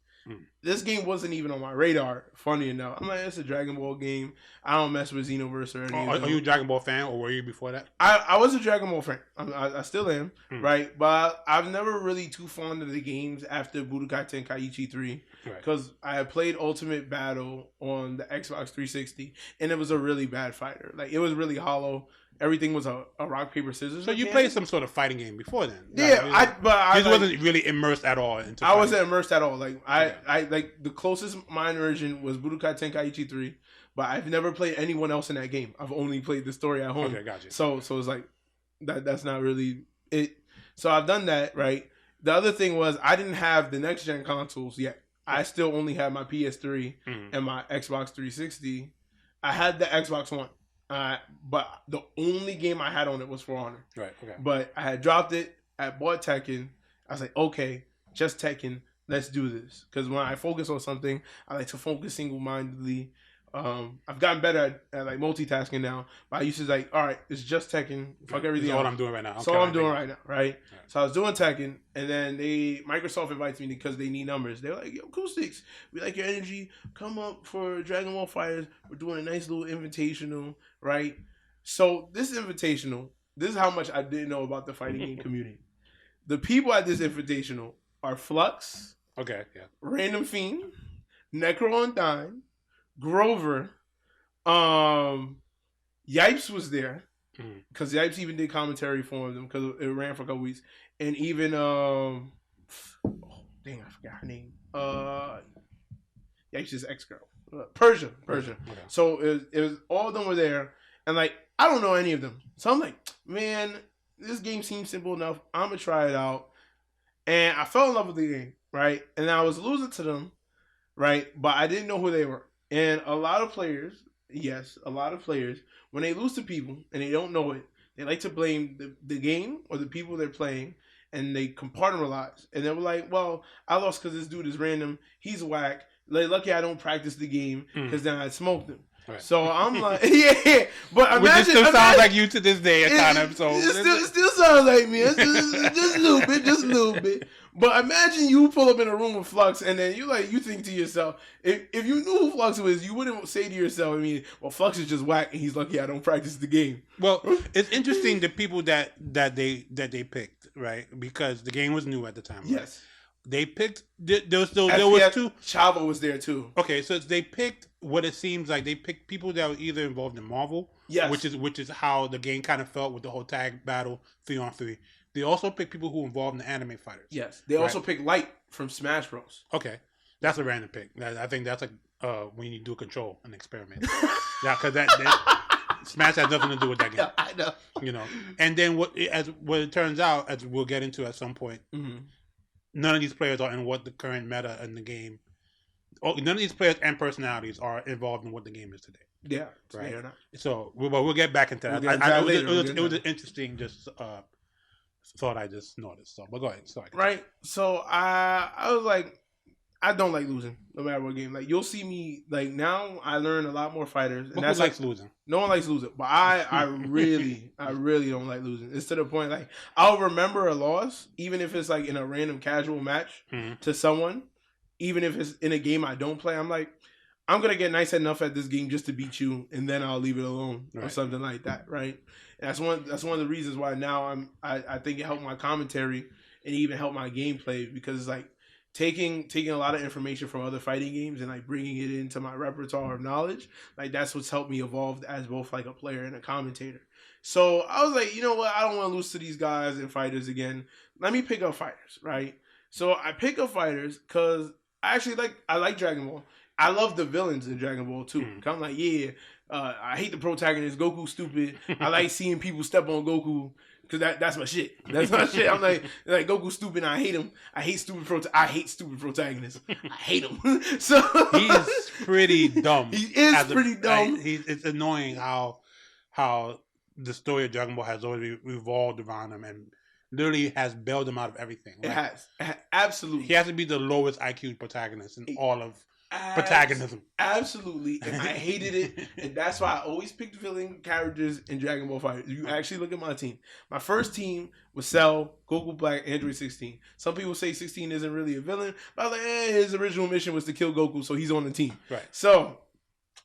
This game wasn't even on my radar, funny enough. I'm like, it's a Dragon Ball game. I don't mess with Xenoverse or anything. Are you a Dragon Ball fan, or were you before that? I was a Dragon Ball fan. I still am, right? But I've never really too fond of the games after Budokai Tenkaichi 3. Because I had played Ultimate Battle on the Xbox 360, and it was a really bad fighter. Like, it was really hollow. Everything was a rock, paper, scissors. So you played some sort of fighting game before then? Yeah, I wasn't really immersed at all into I wasn't immersed at all. Like I like the closest mine version was Budokai Tenkaichi 3, but I've never played anyone else in that game. I've only played the story at home. Okay, gotcha. So it's like that's not really it. So I've done that, right? The other thing was I didn't have the next gen consoles yet. I still only had my PS3 and my Xbox 360. I had the Xbox One. But the only game I had on it was For Honor. Right. Okay. But I had dropped it. I bought Tekken. I was like, okay, just Tekken. Let's do this. Because when I focus on something, I like to focus single-mindedly. I've gotten better at like multitasking now. But I used to like, all right, it's just Tekken. Fuck everything. That's all I'm doing right now. That's all I'm doing right now, right? So I was doing Tekken, and then Microsoft invites me because they need numbers. They're like, yo, Koustics, we like your energy. Come up for Dragon Ball Fighters. We're doing a nice little invitational, right? So this invitational, this is how much I didn't know about the fighting game community. The people at this invitational are Flux, Random Fiend, Necro Undyne, Grover, Yipes was there because Yipes even did commentary for them because it ran for a couple weeks, and even I forgot her name. Yipes' ex-girl, Persia. Okay. So it was all of them were there, and like I don't know any of them, so I'm like, man, this game seems simple enough. I'm gonna try it out, and I fell in love with the game, right? And I was losing to them, right? But I didn't know who they were. And a lot of players, when they lose to people and they don't know it, they like to blame the game or the people they're playing, and they compartmentalize. And they were like, well, I lost because this dude is random. He's whack. Like, lucky I don't practice the game because then I'd smoke them. Right. So I'm like, yeah. But imagine, which still sounds like you to this day, kind of. So it still sounds like me. It's just a little bit. But imagine you pull up in a room with Flux, and then you think to yourself, if you knew who Flux was, you wouldn't say to yourself, well, Flux is just whack, and he's lucky I don't practice the game. Well, it's interesting the people that they picked, right? Because the game was new at the time. Right? Yes. They picked. There was two. Chavo was there too. Okay, so they picked what it seems like they picked people that were either involved in Marvel, yes, which is how the game kind of felt with the whole tag battle 3-on-3. They also picked people who were involved in the anime fighters. Yes, they also picked Light from Smash Bros. Okay, that's a random pick. I think that's like when you do control an experiment. Yeah, because that Smash has nothing to do with that game. Yeah, I know. You know, and then what it turns out, as we'll get into at some point. Mm-hmm. None of these players are in what the current meta in the game. None of these players and personalities are involved in what the game is today. Yeah, right. Not. So we'll get back into that. It was an interesting thought I just noticed. So, but go ahead. Sorry. Right. So I was like, I don't like losing no matter what game. Like you'll see me like now. I learn a lot more fighters, and who likes losing? No one likes losing, but I really don't like losing. It's to the point like I'll remember a loss, even if it's like in a random casual match to someone, even if it's in a game I don't play. I'm like, I'm gonna get nice enough at this game just to beat you, and then I'll leave it alone or something like that, right? And that's one of the reasons why now I think it helped my commentary and even helped my gameplay because it's like taking a lot of information from other fighting games and like bringing it into my repertoire of knowledge, like that's what's helped me evolve as both like a player and a commentator. So I was like, you know what, I don't want to lose to these guys and fighters again. Let me pick up fighters, right? So I pick up fighters because I like Dragon Ball. I love the villains in Dragon Ball too. I'm like, I hate the protagonist. Goku's stupid. I like seeing people step on Goku. Because that's my shit. That's my shit. I'm like Goku's stupid. And I hate him. I hate stupid protagonists. I hate him. So he's pretty dumb. He is pretty dumb. It's annoying how the story of Dragon Ball has always revolved around him and literally has bailed him out of everything. It has absolutely. He has to be the lowest IQ protagonist in all of protagonism. Absolutely. And I hated it. And that's why I always picked villain characters in Dragon Ball FighterZ. You actually look at my team. My first team was Cell, Goku Black, Android 16. Some people say 16 isn't really a villain. But I was like, his original mission was to kill Goku, so he's on the team. Right. So,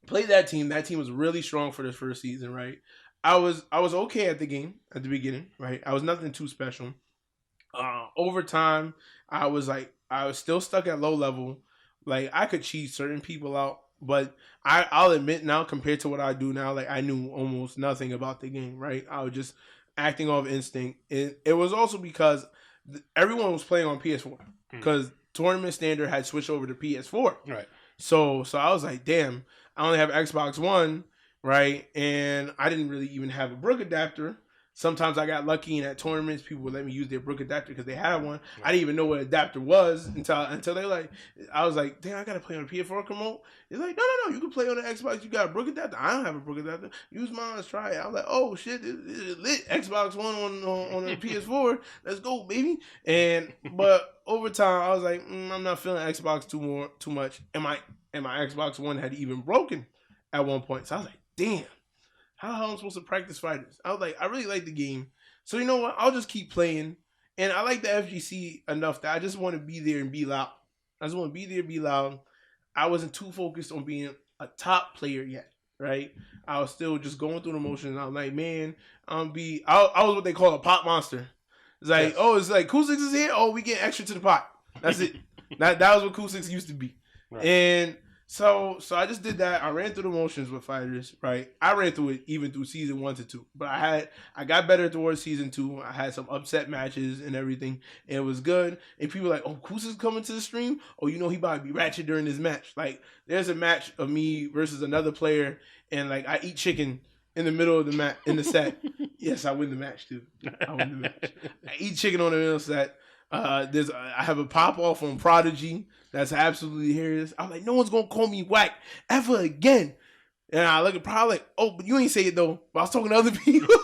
played that team. That team was really strong for the first season, right? I was okay at the game at the beginning, right? I was nothing too special. Over time, I was still stuck at low level. Like, I could cheat certain people out, but I'll admit now, compared to what I do now, like, I knew almost nothing about the game, right? I was just acting off instinct. It was also because everyone was playing on PS4, because Tournament Standard had switched over to PS4. Right. So I was like, damn, I only have Xbox One, right? And I didn't really even have a Brook adapter. Sometimes I got lucky, and at tournaments, people would let me use their Brook adapter because they had one. I didn't even know what adapter was until they like. I was like, damn, I gotta play on a PS4 remote. It's like, no, you can play on the Xbox. You got a Brook adapter. I don't have a Brook adapter. Use mine. Let's try it. I was like, oh shit, it's lit. Xbox One on the PS4. Let's go, baby. But over time, I was like, I'm not feeling Xbox too much, and my Xbox One had even broken at one point. So I was like, damn. How the hell am I supposed to practice fighters? I was like, I really like the game. So you know what? I'll just keep playing. And I like the FGC enough that I just want to be there and be loud. I just want to be there and be loud. I wasn't too focused on being a top player yet, right? I was still just going through the motions. I was like, man, I was what they call a pot monster. It's like, yes. Oh, it's like Koustics is here. Oh, we get extra to the pot. That's it. that was what Koustics used to be. Right. And So I just did that. I ran through the motions with fighters, right? I ran through it even through season 1 to 2. But I got better towards season 2. I had some upset matches and everything. And it was good. And people were like, oh, Koustics coming to the stream? Oh, you know he about to be ratchet during this match. Like, there's a match of me versus another player, and like I eat chicken in the middle of the match in the set. Yes, I win the match too. I eat chicken on the middle of the set. I have a pop off on Prodigy that's absolutely hilarious. I'm like, no one's gonna call me whack ever again. And I look at Prodigy like, oh, but you ain't say it though. But I was talking to other people.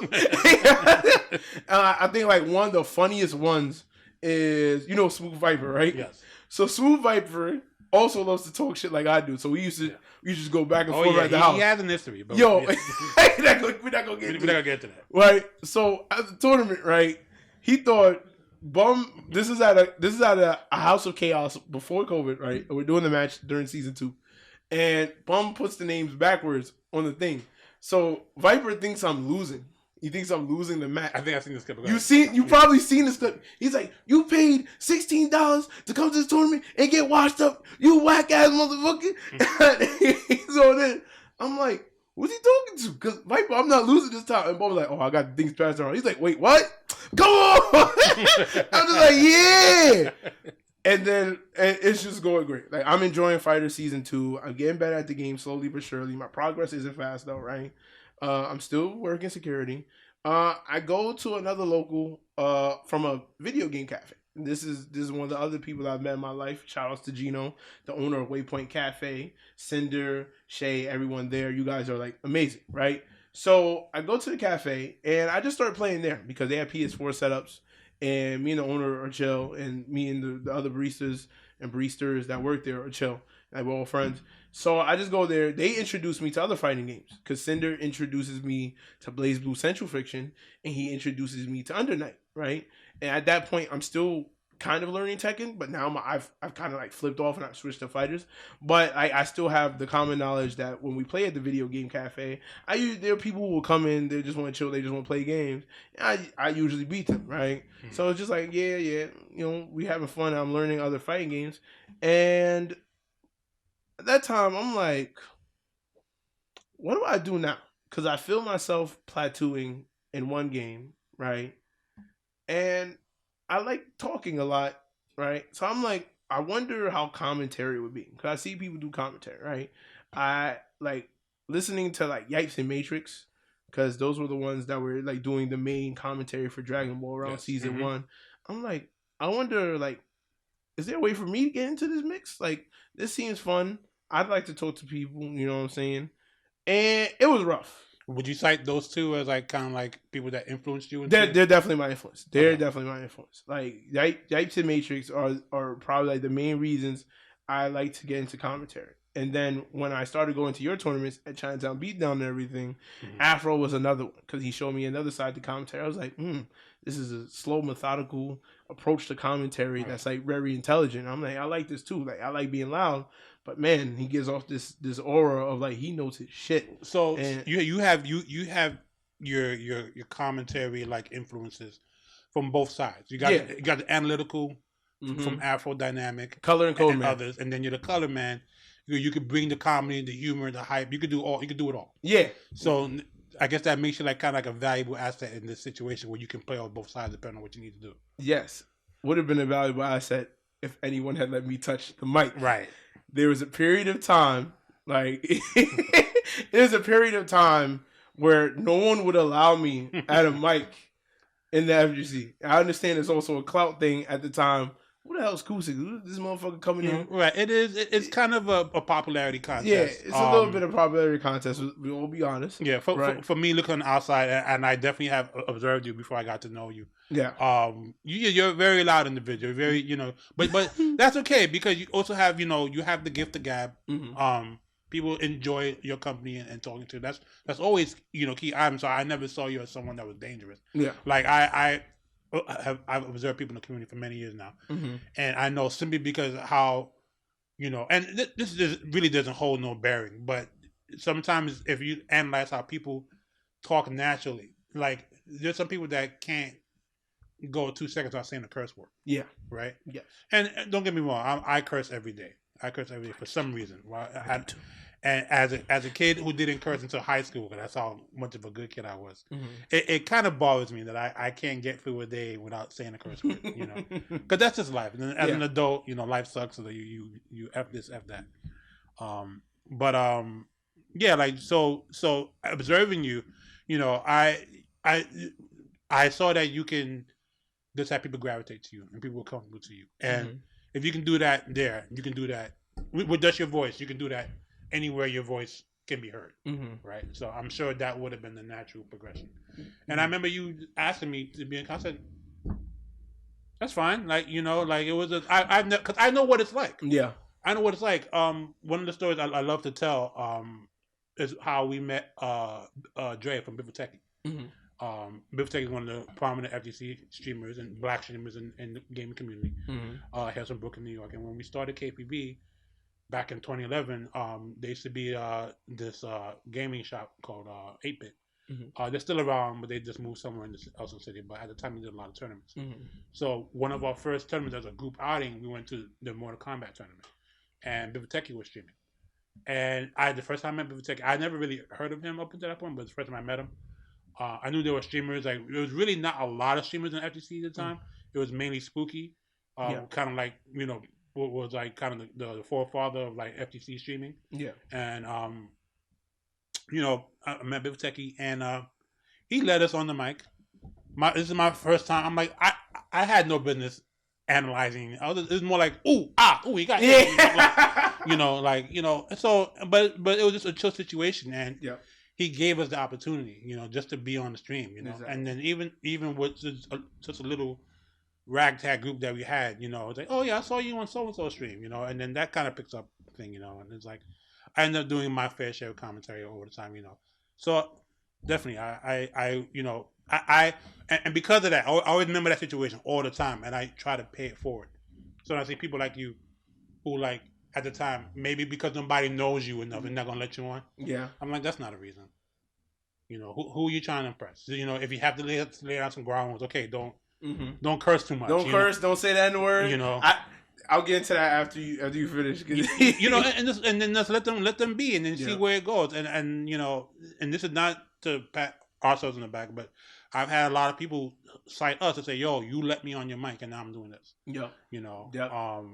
I think like one of the funniest ones is, you know, Smooth Viper, right? Yes. So Smooth Viper also loves to talk shit like I do. So we used to just go back and forth at the house. He has an history. But Yo, we're not gonna get to that. Right. So at the tournament, right, he thought Bum. This is at a House of Chaos before COVID, right? We're doing the match during season 2, and Bum puts the names backwards on the thing. So Viper thinks I'm losing. He thinks I'm losing the match. I think I've seen this clip. You probably seen this clip. He's like, you paid $16 to come to this tournament and get washed up. You whack ass motherfucker. He's on it. I'm like, what's he talking to? Because Viper, I'm not losing this time. And Bob's like, oh, I got things passed around. He's like, wait, what? Come on. I'm just like, yeah. And then it's just going great. Like, I'm enjoying Fighter Season 2. I'm getting better at the game slowly but surely. My progress isn't fast though, right? I'm still working security. I go to another local from a video game cafe. This is one of the other people I've met in my life. Shout outs to Gino, the owner of Waypoint Cafe, Cinder, Shay, everyone there. You guys are like amazing, right? So I go to the cafe and I just start playing there because they have PS4 setups. And me and the owner are chill, and me and the other baristas and baristas that work there are chill. Like, we're all friends. So I just go there. They introduce me to other fighting games because Cinder introduces me to Blaze Blue Central Fiction, and he introduces me to Under Night, right? And at that point, I'm still kind of learning Tekken, but now I've kind of like flipped off and I switched to fighters. But I still have the common knowledge that when we play at the video game cafe, there are people who will come in, they just want to chill, they just want to play games. I usually beat them, right? So it's just like, yeah, we having fun. I'm learning other fighting games. And at that time, I'm like, what do I do now? Because I feel myself plateauing in one game, right? And I like talking a lot, right? So I'm like, I wonder how commentary would be. Because I see people do commentary, right? I like listening to like Yipes and Matrix, because those were the ones that were like doing the main commentary for Dragon Ball around season 1. I'm like, I wonder, like, is there a way for me to get into this mix? Like, this seems fun. I'd like to talk to people, you know what I'm saying? And it was rough. Would you cite those two as like kind of like people that influenced you? They're definitely my influence. Definitely my influence. Like Yipes and Matrix are probably like the main reasons I like to get into commentary. And then when I started going to your tournaments at Chinatown Beatdown and everything, Afro was another one because he showed me another side to commentary. I was like, this is a slow, methodical approach to commentary that's like very intelligent. I'm like, I like this too. Like, I like being loud. But man, he gives off this aura of like he knows his shit. So you have your commentary like influences from both sides. You got the analytical from Afro Dynamic, color and code and man. Others, and then you're the color man. You could bring the comedy, the humor, the hype. You could do it all. Yeah. So I guess that makes you like kind of like a valuable asset in this situation where you can play on both sides depending on what you need to do. Yes, would have been a valuable asset if anyone had let me touch the mic. Right. There was a period of time, like, there's a period of time where no one would allow me at a mic in the FGC. I understand it's also a clout thing at the time. Who the hell is Koustics? This motherfucker coming in? Right. It's kind of a popularity contest. Yeah, it's a little bit of popularity contest. We'll be honest. Yeah, for me, looking on the outside, and I definitely have observed you before I got to know you. Yeah. You're a very loud individual. Very, but that's okay because you also have, you have the gift of gab. People enjoy your company and talking to. That's always, key. I never saw you as someone that was dangerous. Yeah. Like I've observed people in the community for many years now, and I know simply because how, and this really doesn't hold no bearing. But sometimes if you analyze how people talk naturally, like there's some people that can't go 2 seconds without saying a curse word. Yeah. Right. Yeah. And don't get me wrong, I curse every day. I curse every day for some reason. Well, and as a kid who didn't curse until high school, because that's how much of a good kid I was, it kind of bothers me that I can't get through a day without saying a curse word, because that's just life. And then as an adult, life sucks, so you F this, F that. Like so observing you, I saw that you can just have people gravitate to you and people will come to you, and if you can do that there, you can do that with just your voice. You can do that anywhere your voice can be heard, right? So I'm sure that would have been the natural progression. And I remember you asking me to be in concert. That's fine, like it was because I know what it's like. Yeah, I know what it's like. One of the stories I love to tell is how we met Dre from Bibliotech. Mm-hmm. Bibliotech is one of the prominent FTC streamers and black streamers in the gaming community. Hails from Brooklyn, New York. And when we started KPB back in 2011, there used to be this gaming shop called 8-Bit. They're still around, but they just moved somewhere else in the city. But at the time, we did a lot of tournaments. So one of our first tournaments as a group outing, we went to the Mortal Kombat tournament, and Bibliotech was streaming. And the first time I met Bibliotech, I never really heard of him up until that point, but the first time I met him, I knew there were streamers. Like, there was really not a lot of streamers in FTC at the time. It was mainly Spooky, kind of like, you know, what was like kind of the forefather of like FTC streaming. Yeah. And you know, I met Bibliotech, and he led us on the mic. This is my first time. I'm like, I had no business analyzing. It was more like, ooh, he got like, So, but it was just a chill situation, and he gave us the opportunity, you know, just to be on the stream, you know. Exactly. And then even with just a little ragtag group that we had, you know, it's like, oh yeah, I saw you on so and so stream, you know, and then that kind of picks up thing, you know, and it's like, I ended up doing my fair share of commentary over the time, you know. So definitely, and because of that, I always remember that situation all the time, and I try to pay it forward. So I see people like you, who like at the time, maybe because nobody knows you enough, and not gonna let you on. Yeah, I'm like, that's not a reason. You know, who are you trying to impress? You know, if you have to lay down some ground rules, okay, don't curse too much. Don't curse. Don't say that in the word. You know. I'll get into that after you finish. You know, and then just let them be, and then see where it goes. And you know, and this is not to pat ourselves in the back, but I've had a lot of people cite us and say, "Yo, you let me on your mic, and now I'm doing this." Yeah, you know,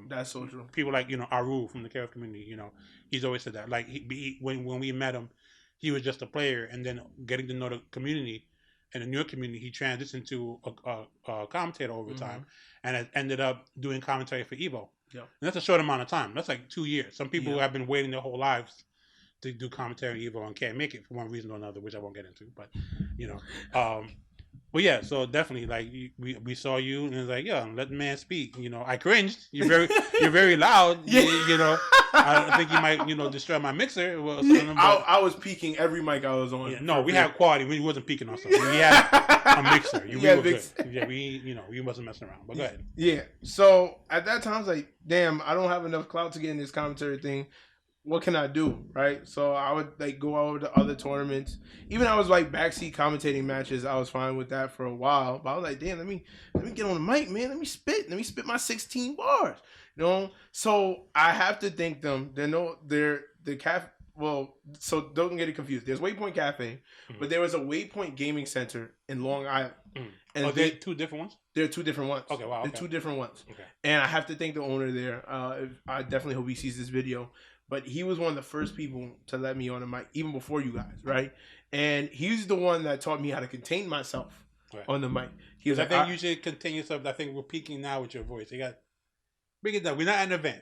that's so true. People like, you know, Aru from the KF community. You know, he's always said that. Like when we met him, he was just a player, and then getting to know the community. In the New York community, he transitioned to a commentator over time, and has ended up doing commentary for Evo. Yeah, and that's a short amount of time. That's like 2 years. Some people have been waiting their whole lives to do commentary Evo and can't make it for one reason or another, which I won't get into. But you know, but yeah, so definitely, like we saw you, and it's like, yeah, let the man speak. You know, I cringed. You're very loud. You know. I think you might, you know, destroy my mixer. Or something, but I was peaking every mic I was on. Yeah, no, we had quality. We wasn't peaking on something. We had a mixer. We were good. Yeah, we wasn't messing around. But go ahead. Yeah. So at that time, I was like, damn, I don't have enough clout to get in this commentary thing. What can I do, right? So I would like go over to other tournaments. Even I was like backseat commentating matches. I was fine with that for a while. But I was like, damn, let me get on the mic, man. Let me spit my 16 bars. You know, so I have to thank them. They're the cafe. Well, so don't get it confused. There's Waypoint Cafe, but there was a Waypoint Gaming Center in Long Island. And they're two different ones? They're two different ones. Okay, wow. Okay. They're two different ones. Okay. And I have to thank the owner there. I definitely hope he sees this video. But he was one of the first people to let me on the mic, even before you guys, right? And he's the one that taught me how to contain myself on the mic. He was I think you should contain yourself. I think we're peaking now with your voice. You got bring it down. We're not at an event.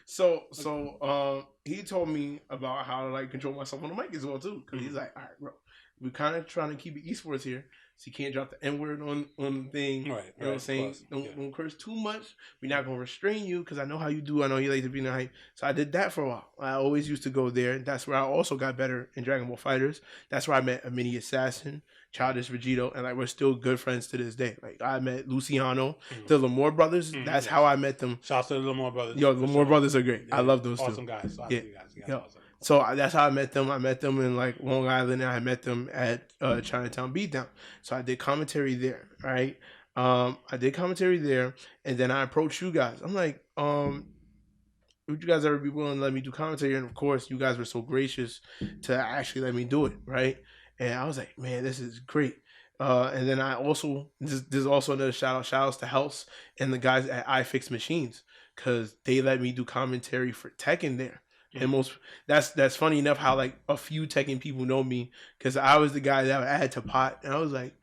So he told me about how to like control myself on the mic as well too, because he's like, all right, bro, we're kind of trying to keep it esports here, so you can't drop the N-word on the thing. Right. You know what I'm saying? Don't curse too much. We're not gonna restrain you because I know how you do. I know you like to be in the hype. So I did that for a while. I always used to go there. That's where I also got better in Dragon Ball FighterZ. That's where I met a mini assassin, Childish Vegito, and like we're still good friends to this day. Like I met Luciano, the Lamore brothers. That's how I met them. Shout out to the Lamore brothers. Yo, the Lamore brothers are great. I love those awesome guys. Yeah. Awesome. So that's how I met them. I met them in like Long Island, and I met them at Chinatown Beatdown. So I did commentary there, right? I did commentary there, and then I approached you guys. I'm like, would you guys ever be willing to let me do commentary? And of course, you guys were so gracious to actually let me do it, right? And I was like, man, this is great. And then I also, this is also another shout outs to House and the guys at iFix Machines, because they let me do commentary for Tekken there. And that's funny enough how like a few Tekken people know me, because I was the guy that would add to pot, and I was like,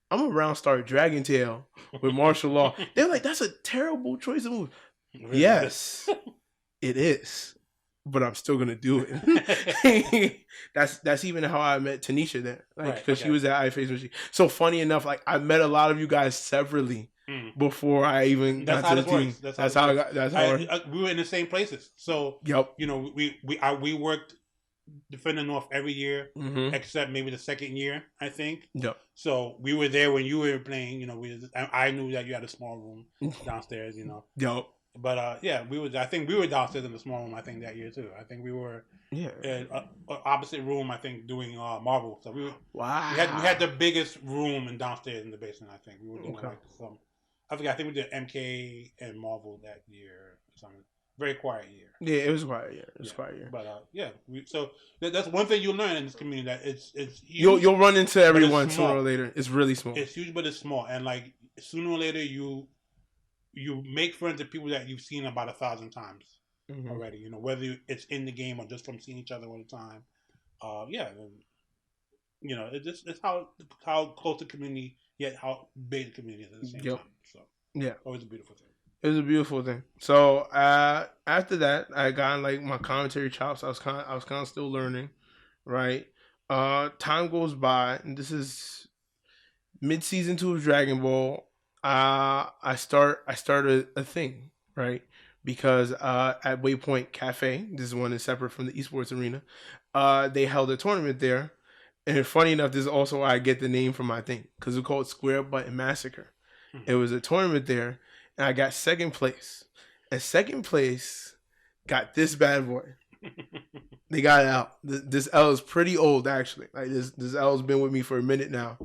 I'm around start Dragon Tail with martial law. They're like, that's a terrible choice of move. Really? Yes, it is, but I'm still gonna do it. That's even how I met Tanisha there, like because she was at iFace Machine. So funny enough, like I met a lot of you guys separately before I even got to the team. That's how I got. That's how we were in the same places. So yep. We worked Defender North every year, except maybe the second year, I think. Yep. So we were there when you were playing. I knew that you had a small room downstairs. Yep. But I think we were downstairs in the small room. I think that year too. I think we were in opposite room. I think doing Marvel. So we had the biggest room and downstairs in the basement. I think we were doing some. I think we did MK and Marvel that year or something. Very quiet year. Yeah, it was quiet year. Quiet year. But so that's one thing you'll learn in this community, that it's huge. You'll run into everyone sooner or later. It's really small. It's huge, but it's small, and like sooner or later you make friends with people that you've seen about 1,000 times already. Whether it's in the game or just from seeing each other all the time. It's how close the community, yet how big the community is at the same time. So always a beautiful thing. It was a beautiful thing. So after that, I got like my commentary chops. I was kind of still learning, right? Time goes by, and this is mid-season 2 of Dragon Ball. I started a thing, right? Because at Waypoint Cafe, this is one that's separate from the esports arena, they held a tournament there. And funny enough, this is also why I get the name from my thing, because it's called Square Button Massacre. It was a tournament there, and I got second place. And second place got this bad boy. They got it out. This L is pretty old, actually. Like this L has been with me for a minute now.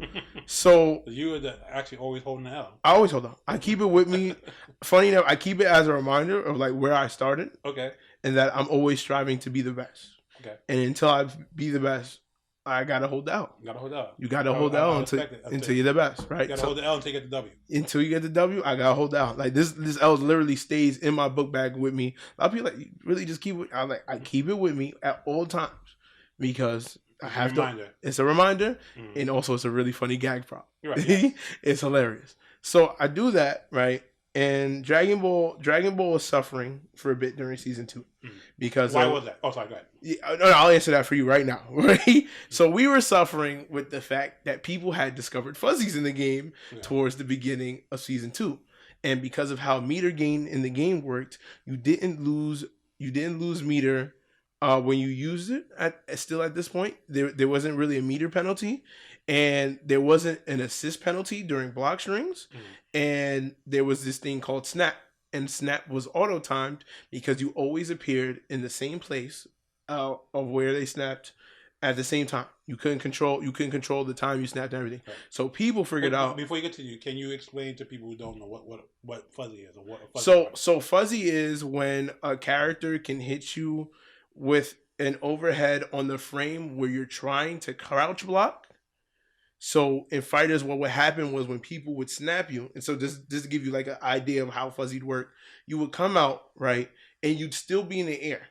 So you were actually always holding the L. I always hold on. I keep it with me. Funny enough, I keep it as a reminder of like where I started. Okay. And that I'm always striving to be the best. Okay. And until I be the best, I gotta hold out. You gotta hold out. You gotta hold out until you're the best, right? You gotta hold the L until you get the W. Until you get the W, I gotta hold out. Like this L literally stays in my book bag with me. A lot of people like, really just keep it. I keep it with me at all times because I have to. It's a reminder, and also it's a really funny gag prop. Right, yeah. It's hilarious. So I do that, right? And Dragon Ball was suffering for a bit during season 2 because why was that? Oh, sorry, go ahead. Yeah, no, I'll answer that for you right now. Right? So we were suffering with the fact that people had discovered fuzzies in the game towards the beginning of season 2, and because of how meter gain in the game worked, you didn't lose meter when you used it. Still at this point, there wasn't really a meter penalty. And there wasn't an assist penalty during block strings. And there was this thing called snap. And snap was auto-timed because you always appeared in the same place of where they snapped at the same time. You couldn't control the time you snapped and everything. Right. So people figured out. Before you get to you, can you explain to people who don't know what fuzzy is or what a fuzzy is? So fuzzy is when a character can hit you with an overhead on the frame where you're trying to crouch block. So in fighters, what would happen was when people would snap you, and so just to give you like an idea of how fuzzy'd work, you would come out, right, and you'd still be in the air.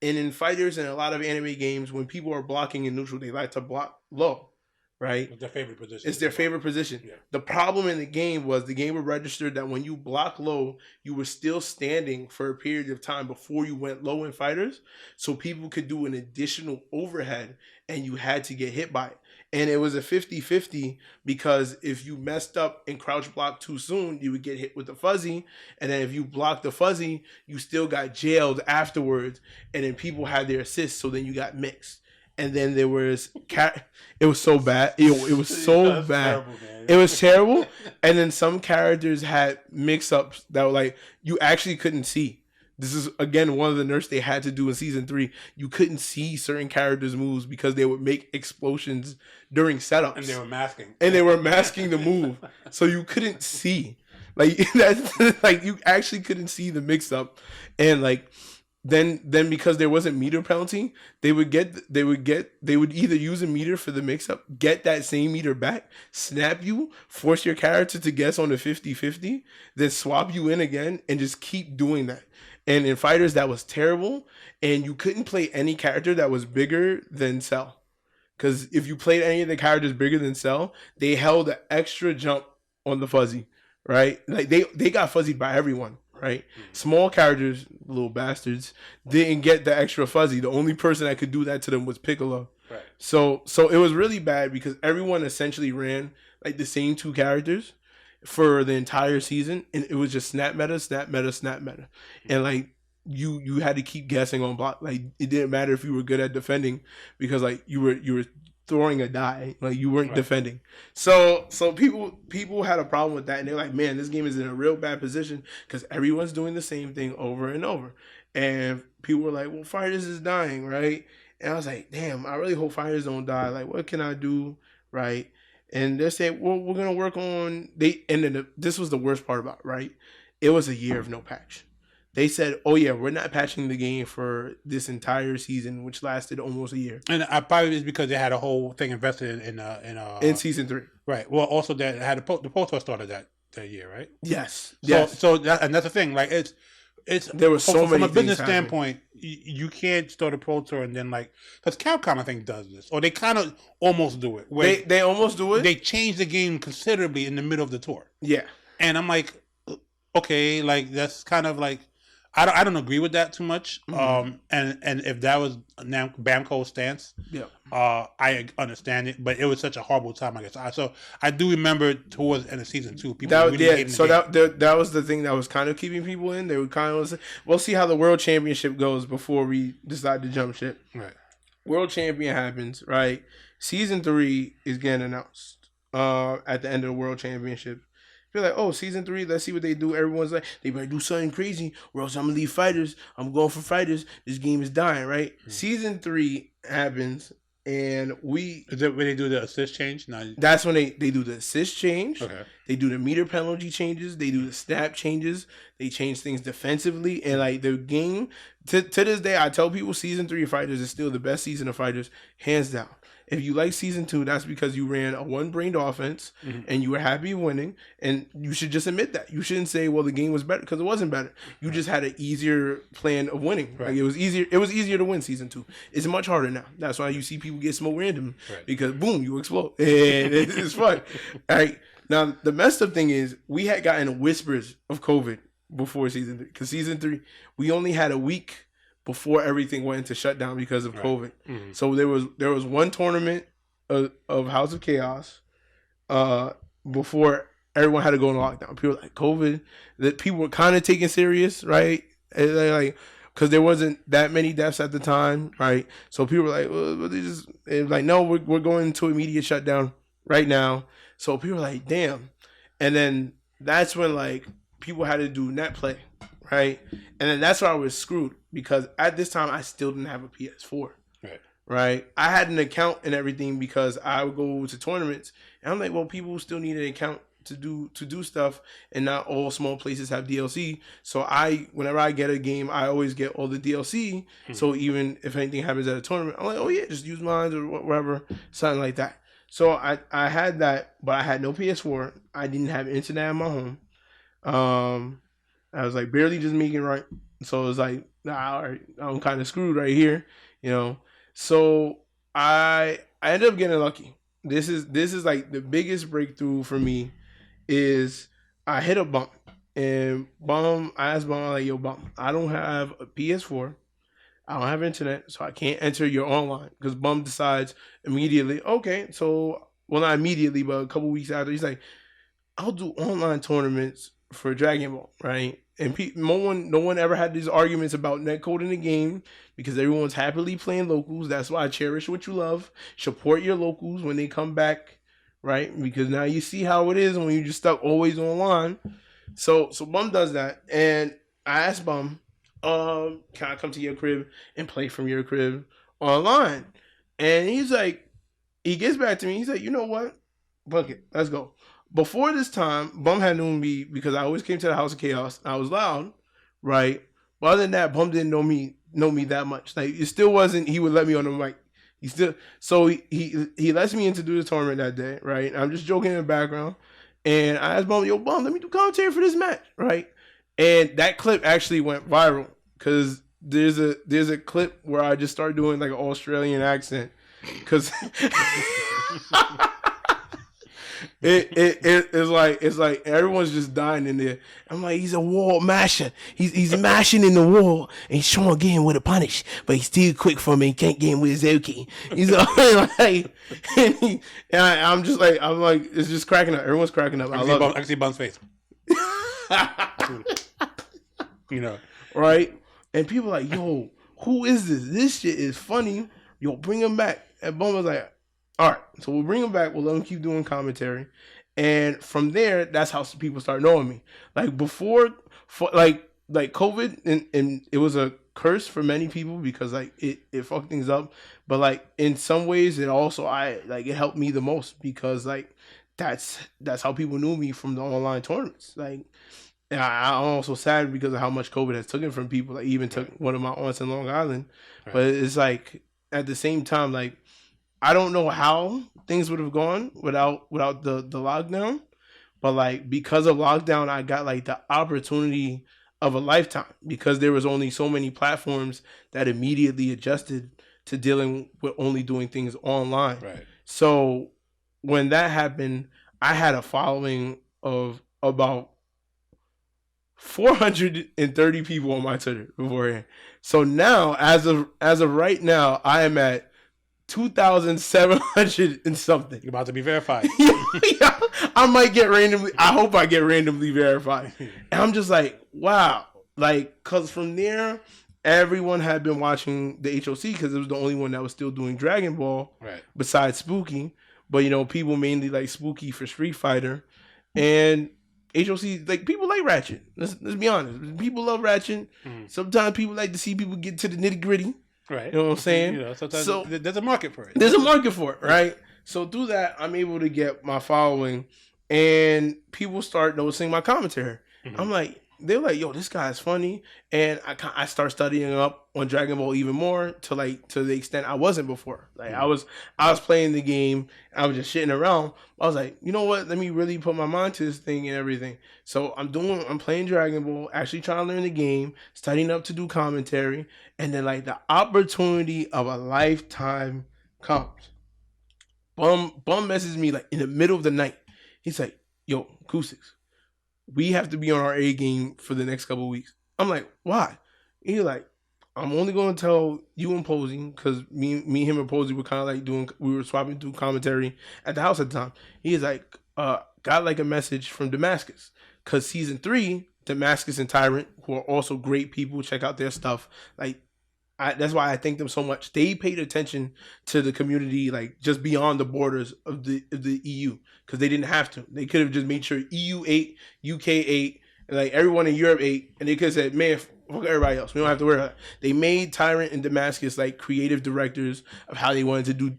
And in fighters and a lot of anime games, when people are blocking in neutral, they like to block low, right? It's their favorite position. It's their favorite position. Yeah. The problem in the game was the game would register that when you block low, you were still standing for a period of time before you went low in fighters. So people could do an additional overhead and you had to get hit by it. And it was a 50-50 because if you messed up and crouch blocked too soon, you would get hit with the fuzzy. And then if you blocked the fuzzy, you still got jailed afterwards. And then people had their assists, so then you got mixed. And then there was it was so bad. It was so bad. Terrible, it was terrible. And then some characters had mix-ups that were like you actually couldn't see. This is, again, one of the nerfs they had to do in season 3. You couldn't see certain characters' moves because they would make explosions during setups. And they were masking. And they were masking the move. So you couldn't see. Like, that's, like you actually couldn't see the mix-up. And, like, then because there wasn't meter penalty, they would either use a meter for the mix-up, get that same meter back, snap you, force your character to guess on the 50-50, then swap you in again, and just keep doing that. And in fighters, that was terrible. And you couldn't play any character that was bigger than Cell. Because if you played any of the characters bigger than Cell, they held an extra jump on the fuzzy, right? Like they got fuzzied by everyone, right? Small characters, little bastards, didn't get the extra fuzzy. The only person that could do that to them was Piccolo. Right. So it was really bad because everyone essentially ran like the same 2 characters. for the entire season, and it was just snap meta, snap meta, snap meta, and like you had to keep guessing on block. Like it didn't matter if you were good at defending because like you were throwing a die, like you weren't defending. So people had a problem with that, and they're like, man, this game is in a real bad position because everyone's doing the same thing over and over, and people were like, well, Fighters is dying, right? And I was like, damn, I really hope Fighters don't die. Like, what can I do, right? And they said, well, we're gonna work on this was the worst part about it, right? It was a year of no patch. They said, oh yeah, we're not patching the game for this entire season, which lasted almost a year. And probably it's because they had a whole thing invested in season 3. Right. Well, also that had the Pro Tour started that year, right? Yes. So and that's the thing. Like it's there was so many from a business happening. standpoint, you can't start a Pro Tour and then like because Capcom I think does this, or they kind of almost do it. Where they almost do it. They change the game considerably in the middle of the tour. Yeah. And I'm like, okay, like that's kind of like I don't agree with that too much. Mm-hmm. And if that was now Bamco's stance, I understand it. But it was such a horrible time, I guess. So I do remember towards the end of season 2, people really hated the game. That was the thing that was kind of keeping people in. They would kind of say, we'll see how the World Championship goes before we decide to jump ship. Right. World Champion happens, right? Season 3 is getting announced at the end of the World Championship. You're like, oh, season 3, let's see what they do. Everyone's like, they better do something crazy or else I'm going to leave Fighters. I'm going for Fighters. This game is dying, right? Mm-hmm. Season 3 happens, and Is that when they do the assist change? No. That's when they do the assist change. Okay. They do the meter penalty changes. They do the snap changes. They change things defensively. And, like, the game, to this day, I tell people season 3 of Fighters is still the best season of Fighters, hands down. If you like season 2, that's because you ran a one-brained offense and you were happy winning, and you should just admit that. You shouldn't say, "Well, the game was better," because it wasn't better. You just had an easier plan of winning. Right. Like it was easier. It was easier to win season 2. It's much harder now. That's why you see people get smoked random because boom, you explode, and it's fun. All right. Now the messed up thing is we had gotten whispers of COVID before season 3 because season 3 we only had a week before everything went into shutdown because of COVID. Mm-hmm. So there was one tournament of House of Chaos before everyone had to go into lockdown. People were like, COVID, that people were kind of taking serious, right? And like, because there wasn't that many deaths at the time, right? So people were like, well, it was like, no, we're going into immediate shutdown right now. So people were like, damn. And then that's when like people had to do net play. Right, and then that's why I was screwed because at this time I still didn't have a PS4. Right. I had an account and everything because I would go to tournaments, and I'm like, well, people still need an account to do stuff, and not all small places have DLC. So whenever I get a game, I always get all the DLC. Mm-hmm. So even if anything happens at a tournament, I'm like, oh yeah, just use mine or whatever, something like that. So I had that, but I had no PS4. I didn't have internet in my home. I was like barely just making right. So it was like, nah, all right, I'm kind of screwed right here, you know. So I ended up getting lucky. This is like the biggest breakthrough for me is I hit a bump. And I asked Bum, like, yo, Bum, I don't have a PS4. I don't have internet, so I can't enter your online. Because Bum decides immediately, okay, so, well, not immediately, but a couple weeks after, he's like, I'll do online tournaments for Dragon Ball, right? And no one ever had these arguments about netcode in the game because everyone's happily playing locals. That's why I cherish what you love. Support your locals when they come back, right? Because now you see how it is when you're just stuck always online. So Bum does that, and I asked Bum, can I come to your crib and play from your crib online? And he's like, he gets back to me. He's like, you know what? Fuck it, let's go. Before this time, Bum had known me because I always came to the House of Chaos. I was loud, right? But other than that, Bum didn't know me that much. Like it still wasn't. He would let me on the mic. He lets me in to do the tournament that day, right? And I'm just joking in the background, and I asked Bum, yo, Bum, let me do commentary for this match, right? And that clip actually went viral because there's a clip where I just started doing like an Australian accent because. It's like everyone's just dying in there. I'm like, he's a wall masher. He's mashing in the wall and he's trying to get him with a punish, but he's too quick for me. He can't get him with his Oki. He's like, I'm like, it's just cracking up. Everyone's cracking up. I can see Bun's face. You know, right? And people are like, yo, who is this? This shit is funny. Yo, bring him back. And Bum was like, all right, so we'll bring him back. We'll let him keep doing commentary. And from there, that's how people start knowing me. Like before, like COVID, and it was a curse for many people because like it fucked things up. But like in some ways, it also it helped me the most because like that's how people knew me from the online tournaments. Like, and I'm also sad because of how much COVID has taken from people. Like even took one of my aunts in Long Island. Right. But it's like at the same time, like I don't know how things would have gone without the lockdown. But like because of lockdown, I got like the opportunity of a lifetime because there was only so many platforms that immediately adjusted to dealing with only doing things online. Right. So when that happened, I had a following of about 430 people on my Twitter beforehand. So now, as of right now, I am at 2,700 and something. You're about to be verified. Yeah, I might get randomly. I hope I get randomly verified. And I'm just like, wow, like, cause from there, everyone had been watching the HOC because it was the only one that was still doing Dragon Ball, right? Besides Spooky, but you know, people mainly like Spooky for Street Fighter, and HOC, like people like Ratchet. Let's be honest. People love Ratchet. Sometimes people like to see people get to the nitty gritty. Right. You know what I'm saying? You know, sometimes there's a market for it. There's a market for it, right? So through that, I'm able to get my following, and people start noticing my commentary. I'm like, they're like, yo, this guy's funny, and I start studying up on Dragon Ball even more to the extent I wasn't before. Like I was playing the game, I was just shitting around. I was like, you know what? Let me really put my mind to this thing and everything. So I'm playing Dragon Ball, actually trying to learn the game, studying up to do commentary, and then like the opportunity of a lifetime comes. Bum messages me like in the middle of the night. He's like, yo, Koustics, we have to be on our A game for the next couple of weeks. I'm like, why? He's like, I'm only going to tell you and Posey, because me, him, and Posey were kind of like we were swapping through commentary at the house at the time. He's like, got like a message from Damascus, because season 3, Damascus and Tyrant, who are also great people, check out their stuff. Like, that's why I thank them so much. They paid attention to the community, like just beyond the borders of the EU, because they didn't have to. They could have just made sure EU 8, UK 8, and like everyone in Europe 8, and they could have said, man, fuck everybody else. We don't have to worry about it. They made Tyrant and Damascus like creative directors of how they wanted to do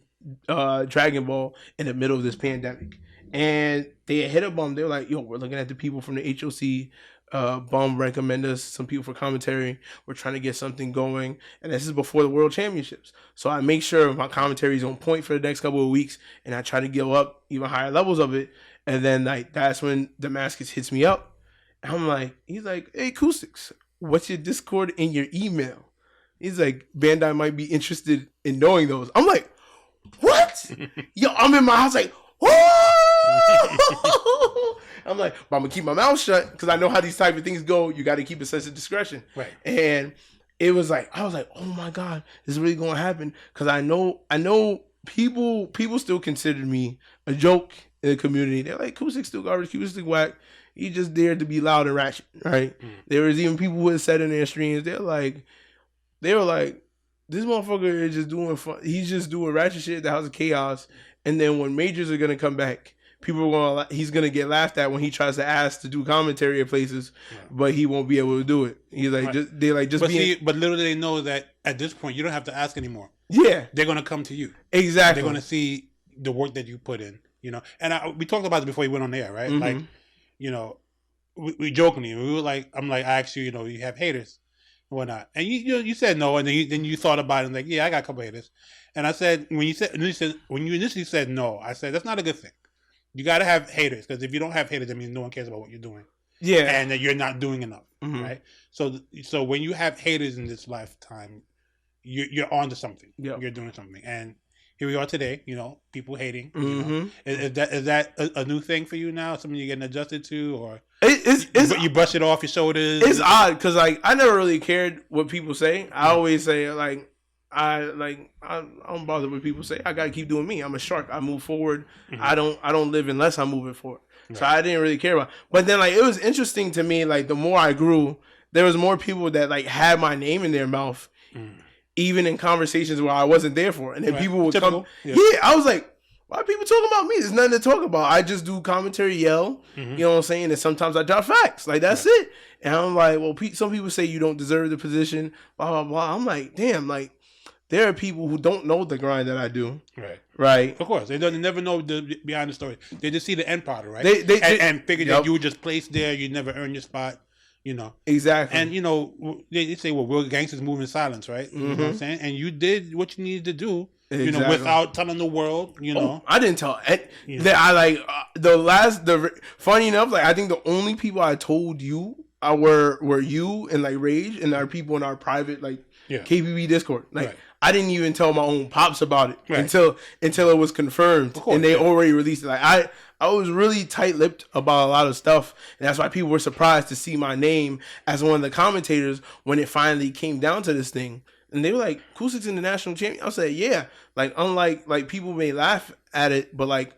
Dragon Ball in the middle of this pandemic. And they hit a Bum. They were like, yo, we're looking at the people from the HOC. Bum recommend us some people for commentary. We're trying to get something going, and this is before the World Championships. So I make sure my commentary is on point for the next couple of weeks, and I try to go up even higher levels of it. And then like that's when Damascus hits me up, and I'm like, he's like, hey, Koustics, what's your Discord and your email? He's like, Bandai might be interested in knowing those. I'm like, what? Yo, I'm in my house like, whoa! I'm like, but I'm gonna keep my mouth shut because I know how these type of things go. You got to keep a sense of discretion, right? And it was like, I was like, oh my god, this is really gonna happen, because I know people still consider me a joke in the community. They're like, Koustics still garbage, Koustics whack. He just dared to be loud and ratchet, right? There was even people who had said in their streams, they were like, this motherfucker is just doing fun. He's just doing ratchet shit at the House of Chaos, and then when majors are gonna come back, he's gonna get laughed at when he tries to ask to do commentary at places, but he won't be able to do it. He's like, but little do they know that at this point you don't have to ask anymore. Yeah, they're gonna come to you. Exactly, they're gonna see the work that you put in. You know, and we talked about it before you went on air, right? Like, you know, we jokingly, we were like, I asked you, you know, you have haters and whatnot, and you said no, and then you thought about it and like, yeah, I got a couple haters, and I said when you initially said no, I said that's not a good thing. You got to have haters, because if you don't have haters, that means no one cares about what you're doing. Yeah, and that you're not doing enough, right? So when you have haters in this lifetime, you're onto something. Yep. You're doing something, and here we are today. People hating. Mm-hmm. Is that a new thing for you now? Something you're getting adjusted to, or you brush it off your shoulders? It's odd because like I never really cared what people say. I always say like I don't bother what people say. I gotta keep doing me. I'm a shark. I move forward. Mm-hmm. I don't live unless I'm moving forward. Right. So I didn't really care about. But then like it was interesting to me. Like the more I grew, there was more people that like had my name in their mouth, even in conversations where I wasn't there for. And then people would come. Yeah, I was like, why are people talking about me? There's nothing to talk about. I just do commentary, yell. You know what I'm saying? And sometimes I drop facts. Like that's it. And I'm like, well, some people say you don't deserve the position. Blah blah blah. I'm like, damn. Like there are people who don't know the grind that I do. Right. Of course, they never know the behind the story. They just see the end product, right? They figure that you were just placed there. You never earned your spot. Exactly. And they say, well, real gangsters move in silence, right? You know what I'm saying? And you did what you needed to do. Exactly. Without telling the world, I didn't tell. That I like funny enough, like I think the only people I told you were you and like Rage and our people in our private like KPB Discord. Like I didn't even tell my own pops about it until it was confirmed, course, and they already released it. Like I was really tight-lipped about a lot of stuff, and that's why people were surprised to see my name as one of the commentators when it finally came down to this thing. And they were like, Koustics in the national champion? I said, yeah. Like, unlike, like, people may laugh at it, but, like,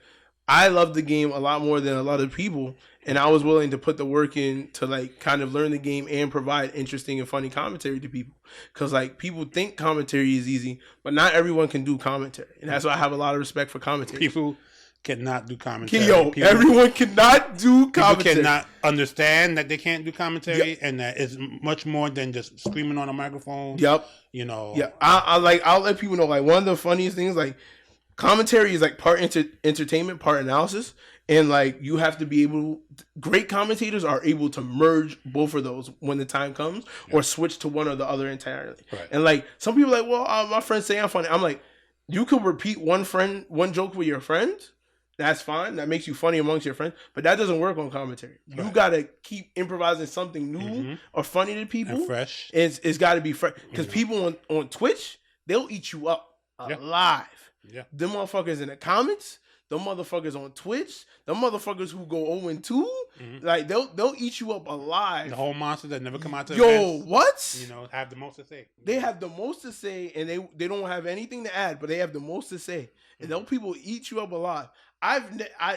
I love the game a lot more than a lot of people. And I was willing to put the work in to, like, kind of learn the game and provide interesting and funny commentary to people. Because, like, people think commentary is easy, but not everyone can do commentary. And that's why I have a lot of respect for commentary. People cannot do commentary. Everyone cannot do commentary. People cannot understand that they can't do commentary, and that it's much more than just screaming on a microphone. Yeah, I'll let people know, like, one of the funniest things, like, commentary is like part entertainment, part analysis, and like you have to be able. Great commentators are able to merge both of those when the time comes, or switch to one or the other entirely. Right. And like some people are like, well, my friends say I'm funny. I'm like, you can repeat one joke with your friends. That's fine. That makes you funny amongst your friends. But that doesn't work on commentary. Right. You got to keep improvising something new or funny to people. And fresh. It's got to be fresh. Because people on Twitch, they'll eat you up alive. Yeah. Them motherfuckers in the comments, them motherfuckers on Twitch, them motherfuckers who go 0-2, like they'll eat you up alive. The whole monsters that never come out to events, what? Have the most to say. They have the most to say, and they don't have anything to add, but they have the most to say. And those people eat you up alive.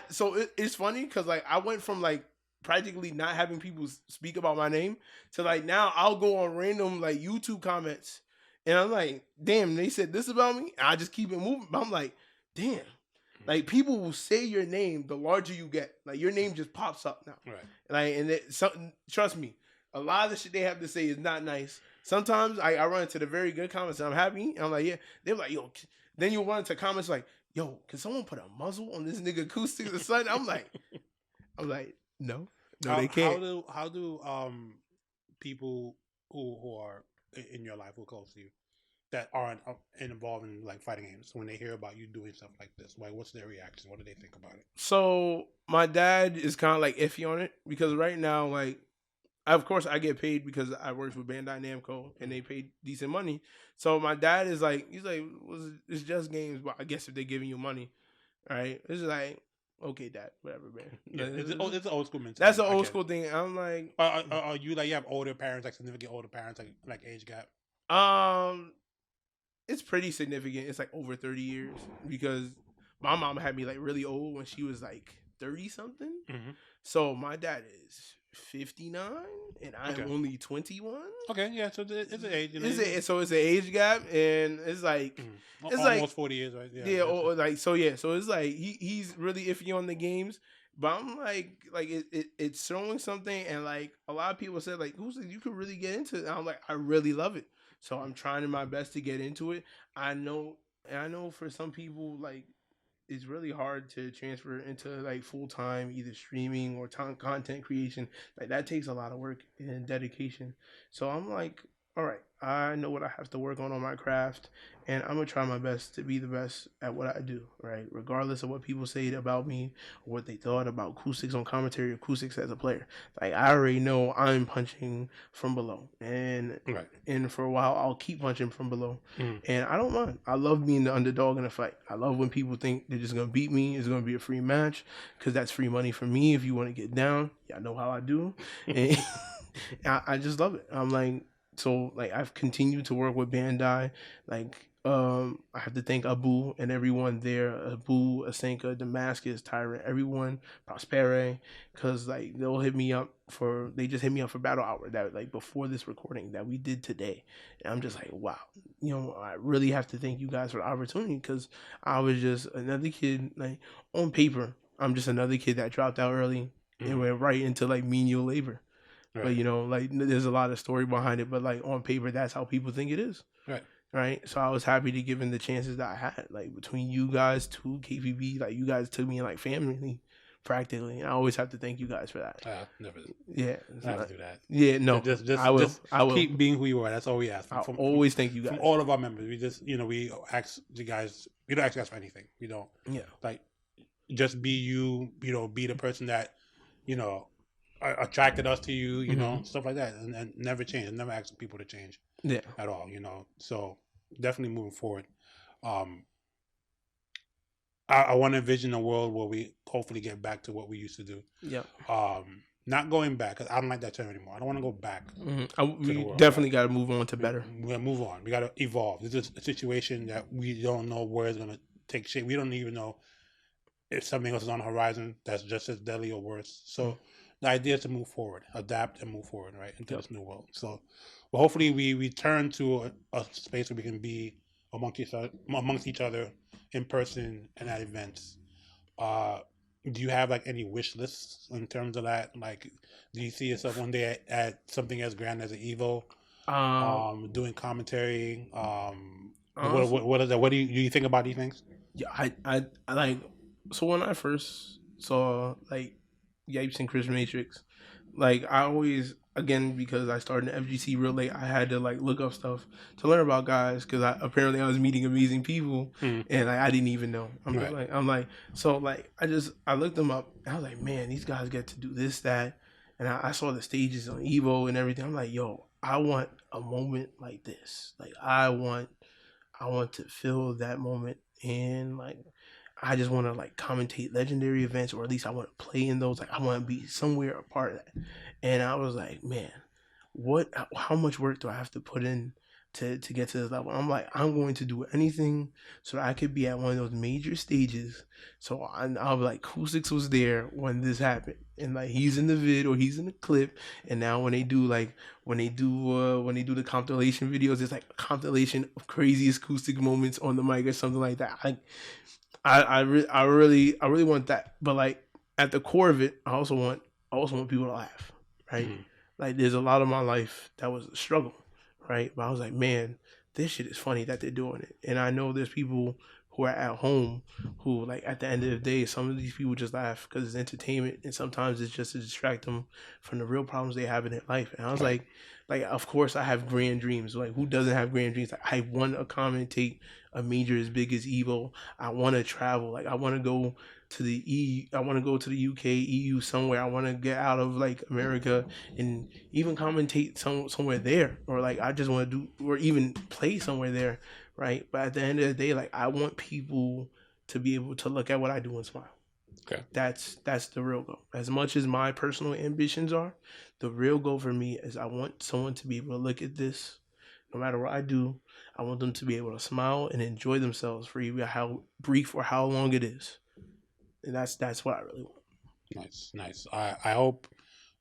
So it's funny because like I went from like practically not having people speak about my name to like now I'll go on random like YouTube comments and I'm like, damn, they said this about me. And I just keep it moving. I'm like, damn, like people will say your name the larger you get. Like your name just pops up now. Right. Like and trust me, a lot of the shit they have to say is not nice. Sometimes I run into the very good comments and I'm happy. And I'm like, yeah. They're like, yo. Then you run into comments like, yo, can someone put a muzzle on this nigga Koustics or something? I'm like, no, they can't. How do people who are in your life, who are close to you, that aren't involved in like fighting games, when they hear about you doing stuff like this, like what's their reaction? What do they think about it? So my dad is kind of like iffy on it because right now, like, of course I get paid because I work for Bandai Namco and they pay decent money. So my dad is like, he's like, it's just games, but I guess if they're giving you money, right? It's like, okay, dad, whatever, man. Yeah, it's an old school mentality. That's an old school thing. I'm like, are you like, you have older parents, like significant older parents, like age gap? It's pretty significant. It's like over 30 years because my mom had me like really old when she was like 30 something. So my dad is 59 and I'm only 21. Okay, yeah, so it's an age. So it's an age gap, and it's like it's almost like 40 years, right? Yeah, so it's like he's really iffy on the games, but I'm like it's showing something, and like a lot of people said like, you could really get into it. And I'm like, I really love it, so I'm trying my best to get into it. I know for some people like it's really hard to transfer into like full time either streaming or content creation. Like that takes a lot of work and dedication. So I'm like, all right, I know what I have to work on my craft, and I'm gonna try my best to be the best at what I do, right? Regardless of what people say about me or what they thought about Koustics on commentary or Koustics as a player. Like I already know I'm punching from below, Right. and for a while I'll keep punching from below, Mm. and I don't mind. I love being the underdog in a fight. I love when people think they're just gonna beat me. It's gonna be a free match because that's free money for me. If you want to get down, yeah, I know how I do, and I just love it. I'm like. So like I've continued to work with Bandai. Like I have to thank Abu and everyone there, Abu, Asenka, Damascus, Tyrant, everyone, Prospere, because like they just hit me up for Battle Hour that like before this recording that we did today, and I'm just like wow, I really have to thank you guys for the opportunity because I was just another kid like on paper I'm just another kid that dropped out early and went right into like menial labor. Right. But like there's a lot of story behind it. But like on paper, that's how people think it is. Right. Right. So I was happy to give in the chances that I had. Like between you guys, two KPB, like you guys took me in like family, practically. And I always have to thank you guys for that. Never. Yeah. I have to do that. Yeah. No. I will. I will keep being who you are. That's all we ask. I'll always thank you guys. From all of our members, we just we ask you guys. We don't ask for anything. We don't. Yeah. Like just be you. Be the person that attracted us to you, you know, stuff like that, and never change. And never ask people to change, at all, So definitely moving forward. I want to envision a world where we hopefully get back to what we used to do. Yeah. Not going back because I don't like that term anymore. I don't want to go back. We definitely got to move on to better. We got to move on. We got to evolve. This is a situation that we don't know where it's going to take shape. We don't even know if something else is on the horizon that's just as deadly or worse. So the idea is to move forward, adapt and move forward, right, into this new world. So well, hopefully we return to a space where we can be amongst each other in person and at events. Do you have like any wish lists in terms of that? Like, do you see yourself one day at something as grand as an Evo, doing commentary? What is that? What do you think about these things? Yeah, I like. So when I first saw like Yipes and Chris Matrix, like I always, again, because I started in FGC real late, I had to like look up stuff to learn about guys because apparently I was meeting amazing people and like I didn't even know. I looked them up and I was like, man, these guys get to do this, that, and I saw the stages on Evo and everything. I'm like, yo, I want a moment like this. Like I want to feel that moment, and like I just want to like commentate legendary events, or at least I want to play in those. Like I want to be somewhere a part of that. And I was like, man, how much work do I have to put in to get to this level? I'm like, I'm going to do anything so that I could be at one of those major stages. So I'll be like, Koustics was there when this happened, and like he's in the vid or he's in the clip. And now when they do the compilation videos, it's like a compilation of craziest Koustic moments on the mic or something like that. I really want that. But like at the core of it, I also want people to laugh, right? Like there's a lot of my life that was a struggle, right? But I was like, man, this shit is funny that they're doing it. And I know there's people who are at home who like at the end of the day, some of these people just laugh because it's entertainment, and sometimes it's just to distract them from the real problems they have in their life. And I was like of course I have grand dreams. Like who doesn't have grand dreams? Like I want to commentate a major as big as Evo. I want to travel. Like I want to go to the EU. I want to go to the UK, EU, somewhere. I want to get out of like America and even commentate somewhere there, or like I just want to do, or even play somewhere there, right? But at the end of the day, like I want people to be able to look at what I do and smile. Okay. That's the real goal. As much as my personal ambitions are, the real goal for me is I want someone to be able to look at this, no matter what I do. I want them to be able to smile and enjoy themselves for even how brief or how long it is. And that's what I really want. Nice. I hope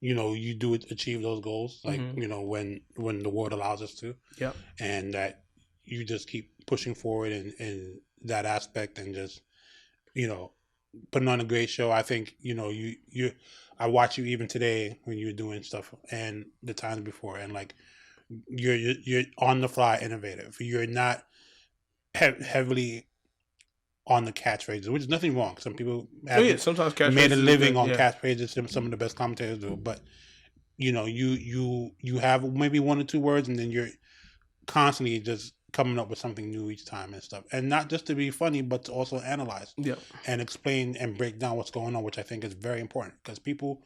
you do achieve those goals, like when the world allows us to. Yep. And that you just keep pushing forward in that aspect, and just putting on a great show. I think I watch you even today when you're doing stuff and the times before, and like you're on the fly innovative. You're not heavily on the catchphrases, which is nothing wrong. Some people have sometimes catchphrases made a living on catchphrases. Some of the best commentators do, but you have maybe one or two words, and then you're constantly just coming up with something new each time and stuff, and not just to be funny, but to also analyze and explain and break down what's going on, which I think is very important because people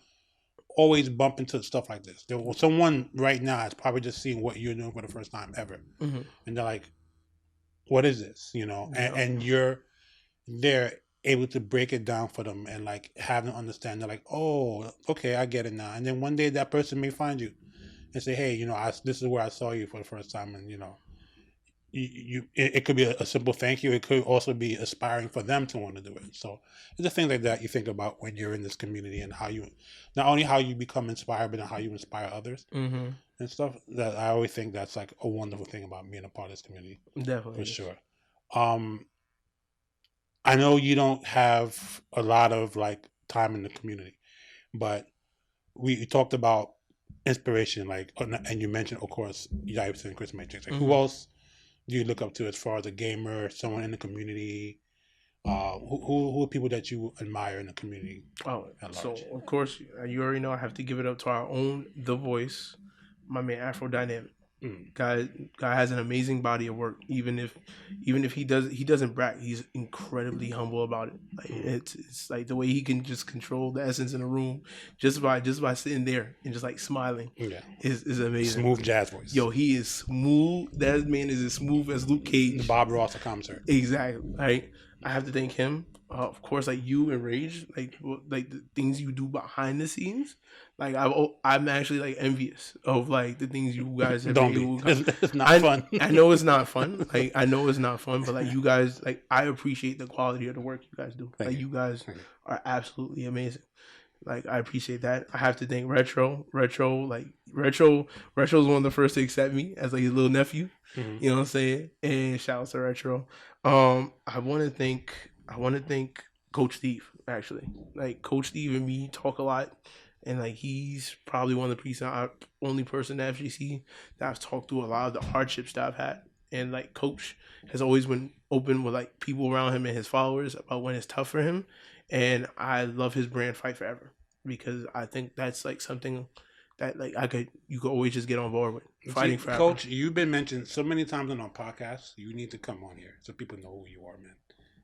always bump into stuff like this. Someone right now is probably just seeing what you're doing for the first time ever, and they're like, "What is this?" And you're there able to break it down for them and like have them understand. They're like, "Oh, okay, I get it now." And then one day that person may find you and say, "Hey, this is where I saw you for the first time," and it could be a simple thank you. It could also be aspiring for them to want to do it. So it's the things like that you think about when you're in this community and how you, not only how you become inspired, but how you inspire others and stuff. That I always think that's like a wonderful thing about being a part of this community. Definitely. For sure. I know you don't have a lot of like time in the community, but we talked about inspiration, like, and you mentioned, of course, Yipes and Chris Matrix. Like, who else do you look up to as far as a gamer, someone in the community? Who are people that you admire in the community? Oh, so of course, you already know I have to give it up to our own The Voice, my man Afro Dynamic. Guy has an amazing body of work. Even if he doesn't brag, he's incredibly humble about it. Like it's like the way he can just control the essence in a room just by sitting there and just like smiling. Is amazing. Smooth jazz voice. Yo, he is smooth. That man is as smooth as Luke Cage. The Bob Ross of concert. Exactly. Right. I have to thank him. Of course, like you and Rage, like the things you do behind the scenes. Like I'm actually like envious of like the things you guys have. Don't be. It's not fun. I know it's not fun. Like I know it's not fun, but like you guys, like I appreciate the quality of the work you guys do. Like you guys are absolutely amazing. Like I appreciate that. I have to thank Retro. Retro's one of the first to accept me as like his little nephew. You know what I'm saying? And shout out to Retro. I want to thank Coach Steve, actually. Like Coach Steve and me talk a lot, and like he's probably one of the only person at FGC that I've talked to a lot of the hardships that I've had. And like Coach has always been open with like people around him and his followers about when it's tough for him. And I love his brand Fight Forever because I think that's like something that like you could always just get on board with. Fighting forever. Coach, you've been mentioned so many times on our podcast. You need to come on here so people know who you are, man.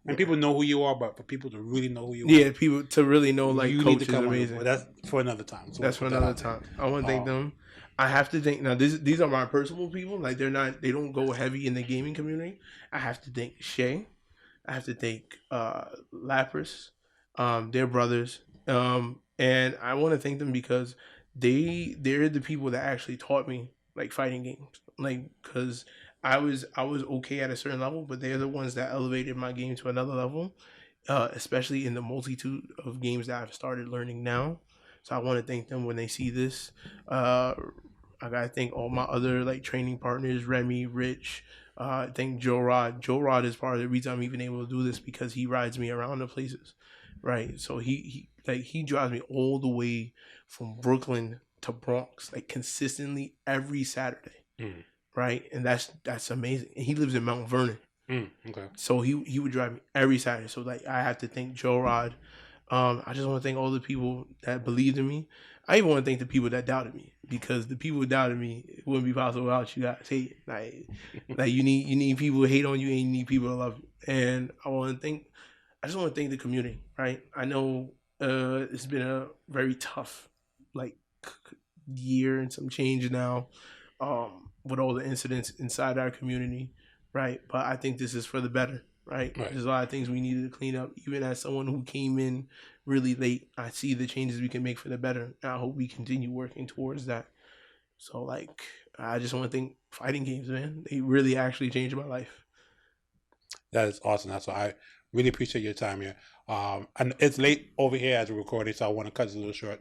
And people know who you are, but for people to really know who you are. Yeah, people to really know, like, you Coach need to come is amazing. Well, that's for another time. So that's for another time. I want to thank them. I have to thank, now these are my personal people. Like they don't go heavy in the gaming community. I have to thank Shay. I have to thank Lapras. They're brothers. And I want to thank them because they're the people that actually taught me like fighting games. Like, cause I was okay at a certain level, but they're the ones that elevated my game to another level, especially in the multitude of games that I've started learning now. So I want to thank them when they see this. I gotta thank all my other like training partners, Remy, Rich. Thank Joe Rod. Joe Rod is part of the reason I'm even able to do this because he rides me around the places, right? So he drives me all the way from Brooklyn to Bronx, like consistently every Saturday. Right, and that's amazing. And he lives in Mount Vernon. Okay. So he would drive me every Saturday. So like I have to thank Joe Rod. I just want to thank all the people that believed in me. I even want to thank the people that doubted me because the people who doubted me, it wouldn't be possible without you guys hating. Like you need people who hate on you, and you need people to love you. And I just want to thank the community. Right, I know it's been a very tough like year and some change now. With all the incidents inside our community, right? But I think this is for the better, right? There's a lot of things we needed to clean up. Even as someone who came in really late, I see the changes we can make for the better. And I hope we continue working towards that. So, like, I just want to thank fighting games, man. They really actually changed my life. That is awesome. That's why I really appreciate your time here. And it's late over here as we're recording, so I want to cut this a little short.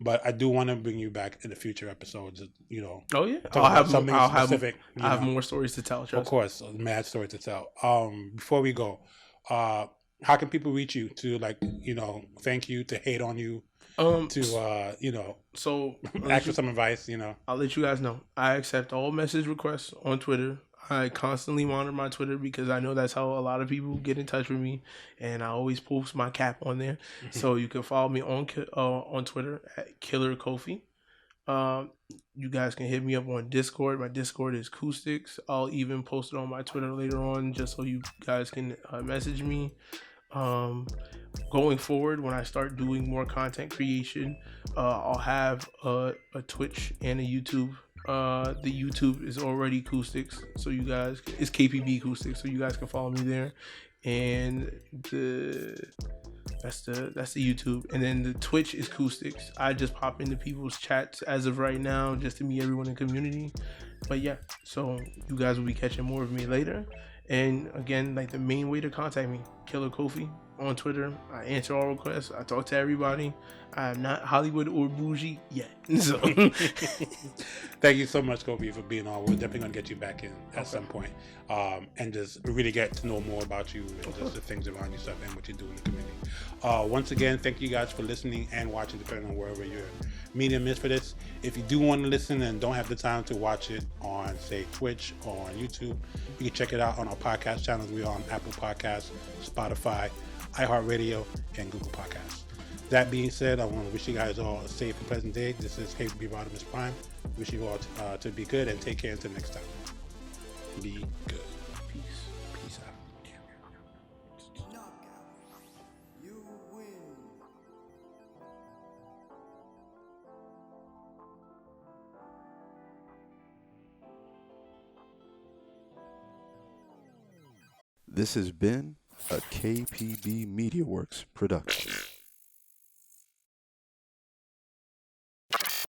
But I do want to bring you back in the future episodes. You know. Oh yeah. I'll have more stories to tell. Of course, mad stories to tell. Before we go, how can people reach you to thank you, to hate on you, So ask for some advice? I'll let you guys know. I accept all message requests on Twitter. I constantly monitor my Twitter because I know that's how a lot of people get in touch with me, and I always post my cap on there. So you can follow me on Twitter at Killer Kofi. You guys can hit me up on Discord. My Discord is Koustics. I'll even post it on my Twitter later on, just so you guys can message me. Going forward, when I start doing more content creation, I'll have a Twitch and a YouTube. The YouTube is already Koustics, so you guys it's KPB Koustics, so you guys can follow me there. And that's the YouTube, and then the Twitch is Koustics. I just pop into people's chats as of right now, just to meet everyone in the community. But yeah, so you guys will be catching more of me later. And again, like the main way to contact me, Killer Kofi on Twitter. I answer all requests. I talk to everybody. I am not Hollywood or bougie yet. So thank you so much, Kofi, for being on. We're definitely gonna get you back in at some point, and just really get to know more about you and just the things around yourself and what you do in the community. Once again, thank you guys for listening and watching, depending on wherever your medium is for this. If you do want to listen and don't have the time to watch it on, say, Twitch or on YouTube, you can check it out on our podcast channels. We're on Apple Podcasts, Spotify, iHeartRadio, and Google Podcasts. That being said, I want to wish you guys all a safe and pleasant day. This is KPB Rodimus Prime. Wish you all to be good and take care until next time. Be good. Peace out. You win. This has been a KPB Media Works production.